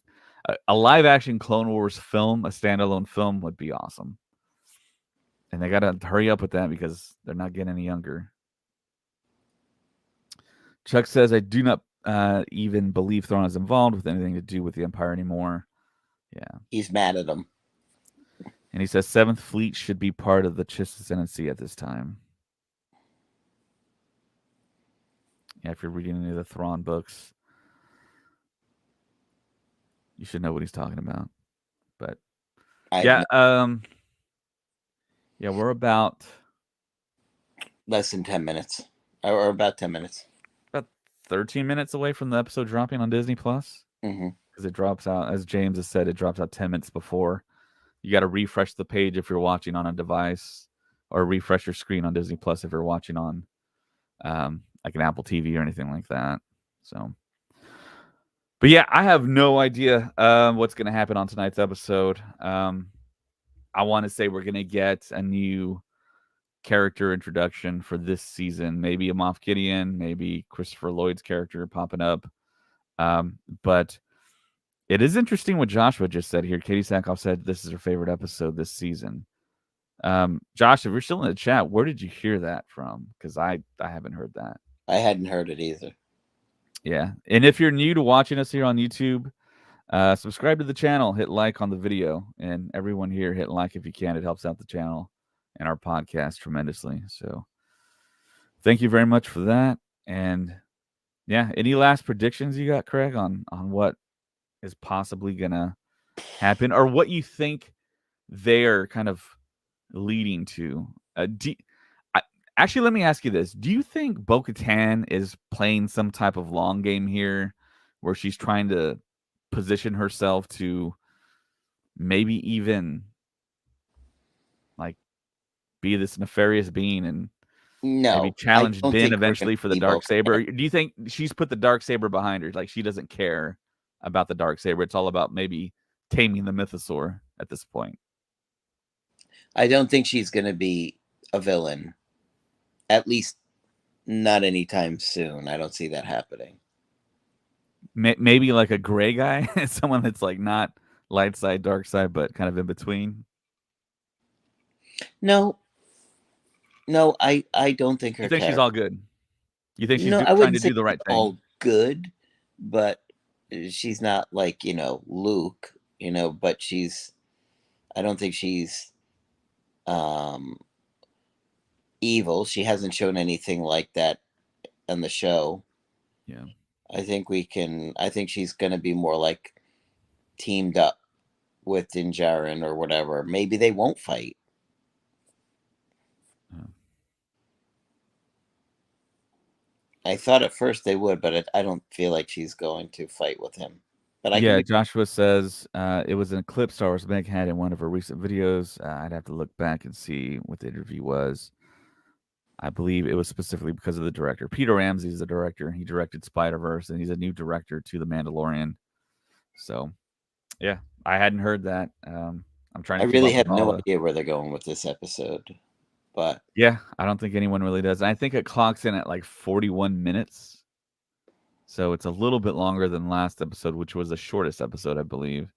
a live action Clone Wars film, a standalone film, would be awesome. And they got to hurry up with that because they're not getting any younger. Chuck says, I do not even believe Thrawn is involved with anything to do with the Empire anymore. Yeah. He's mad at him. And he says 7th Fleet should be part of the Chiss Ascendancy at this time. Yeah, if you're reading any of the Thrawn books, you should know what he's talking about. But yeah, we're about less than 10 minutes, or about 10 minutes, about 13 minutes away from the episode dropping on Disney Plus. Because it drops out, as James has said, it drops out 10 minutes before You got to refresh the page if you're watching on a device, or refresh your screen on Disney Plus if you're watching on like an Apple TV or anything like that. So, but yeah, I have no idea what's going to happen on tonight's episode. I want to say we're going to get a new character introduction for this season. Maybe a Moff Gideon, maybe Christopher Lloyd's character popping up. But it is interesting what Joshua just said here. Katie Sackhoff said this is her favorite episode this season. Josh, if you're still in the chat, where did you hear that from? Because I haven't heard that. I hadn't heard it either. Yeah. And if you're new to watching us here on YouTube, subscribe to the channel, hit like on the video, and everyone here hit like if you can. It helps out the channel and our podcast tremendously. So thank you very much for that. And yeah, any last predictions you got, Craig, on what is possibly gonna happen, or what you think they are kind of leading to? Actually, let me ask you this: do you think Bo-Katan is playing some type of long game here, where she's trying to position herself to maybe even like be this nefarious being and maybe No, I challenge don't Ben think we're gonna eventually for the see dark saber? Bo-Katan. Do you think she's put the dark saber behind her? Like she doesn't care about the dark saber. It's all about maybe taming the mythosaur at this point. I don't think she's gonna be a villain. At least not anytime soon. I don't see that happening. Maybe like a gray guy, someone that's like not light side, dark side, but kind of in between. No, I don't think her. You think she's character. all good? You think she's No, I trying wouldn't to say do the right thing? all good, but she's not like Luke. But she's. I don't think she's evil. She hasn't shown anything like that in the show. Yeah. I think she's going to be more like teamed up with Din Djarin or whatever. Maybe they won't fight. I thought at first they would, but I don't feel like she's going to fight with him. But yeah, Joshua says it was an clip Star Wars Meg had in one of her recent videos. I'd have to look back and see what the interview was. I believe it was specifically because of the director. Peter Ramsey is the director. He directed Spider-Verse, and he's a new director to The Mandalorian. So, yeah, I hadn't heard that. I'm trying to. I really have no idea where they're going with this episode, but yeah, I don't think anyone really does. And I think it clocks in at like 41 minutes. So it's a little bit longer than last episode, which was the shortest episode, I believe.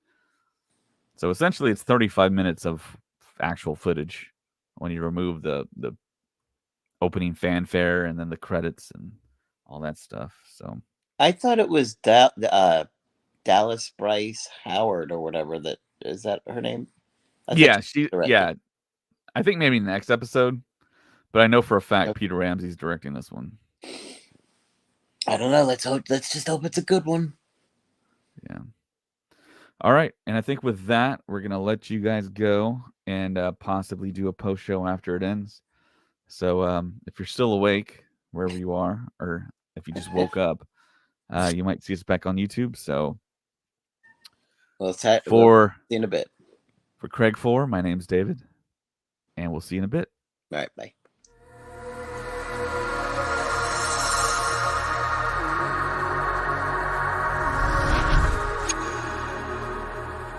So essentially, it's 35 minutes of actual footage when you remove the opening fanfare and then the credits and all that stuff. So I thought it was Dallas Bryce Howard or whatever. Is that her name? Yeah, yeah. I think maybe next episode, but I know for a fact Peter Ramsey's directing this one. I don't know. Let's just hope it's a good one. Yeah. All right, and I think with that, we're gonna let you guys go and possibly do a post show after it ends. So if you're still awake wherever you are, or if you just woke up, you might see us back on YouTube. So we'll see in a bit. For Craig 4, my name's David, and we'll see you in a bit. All right, bye.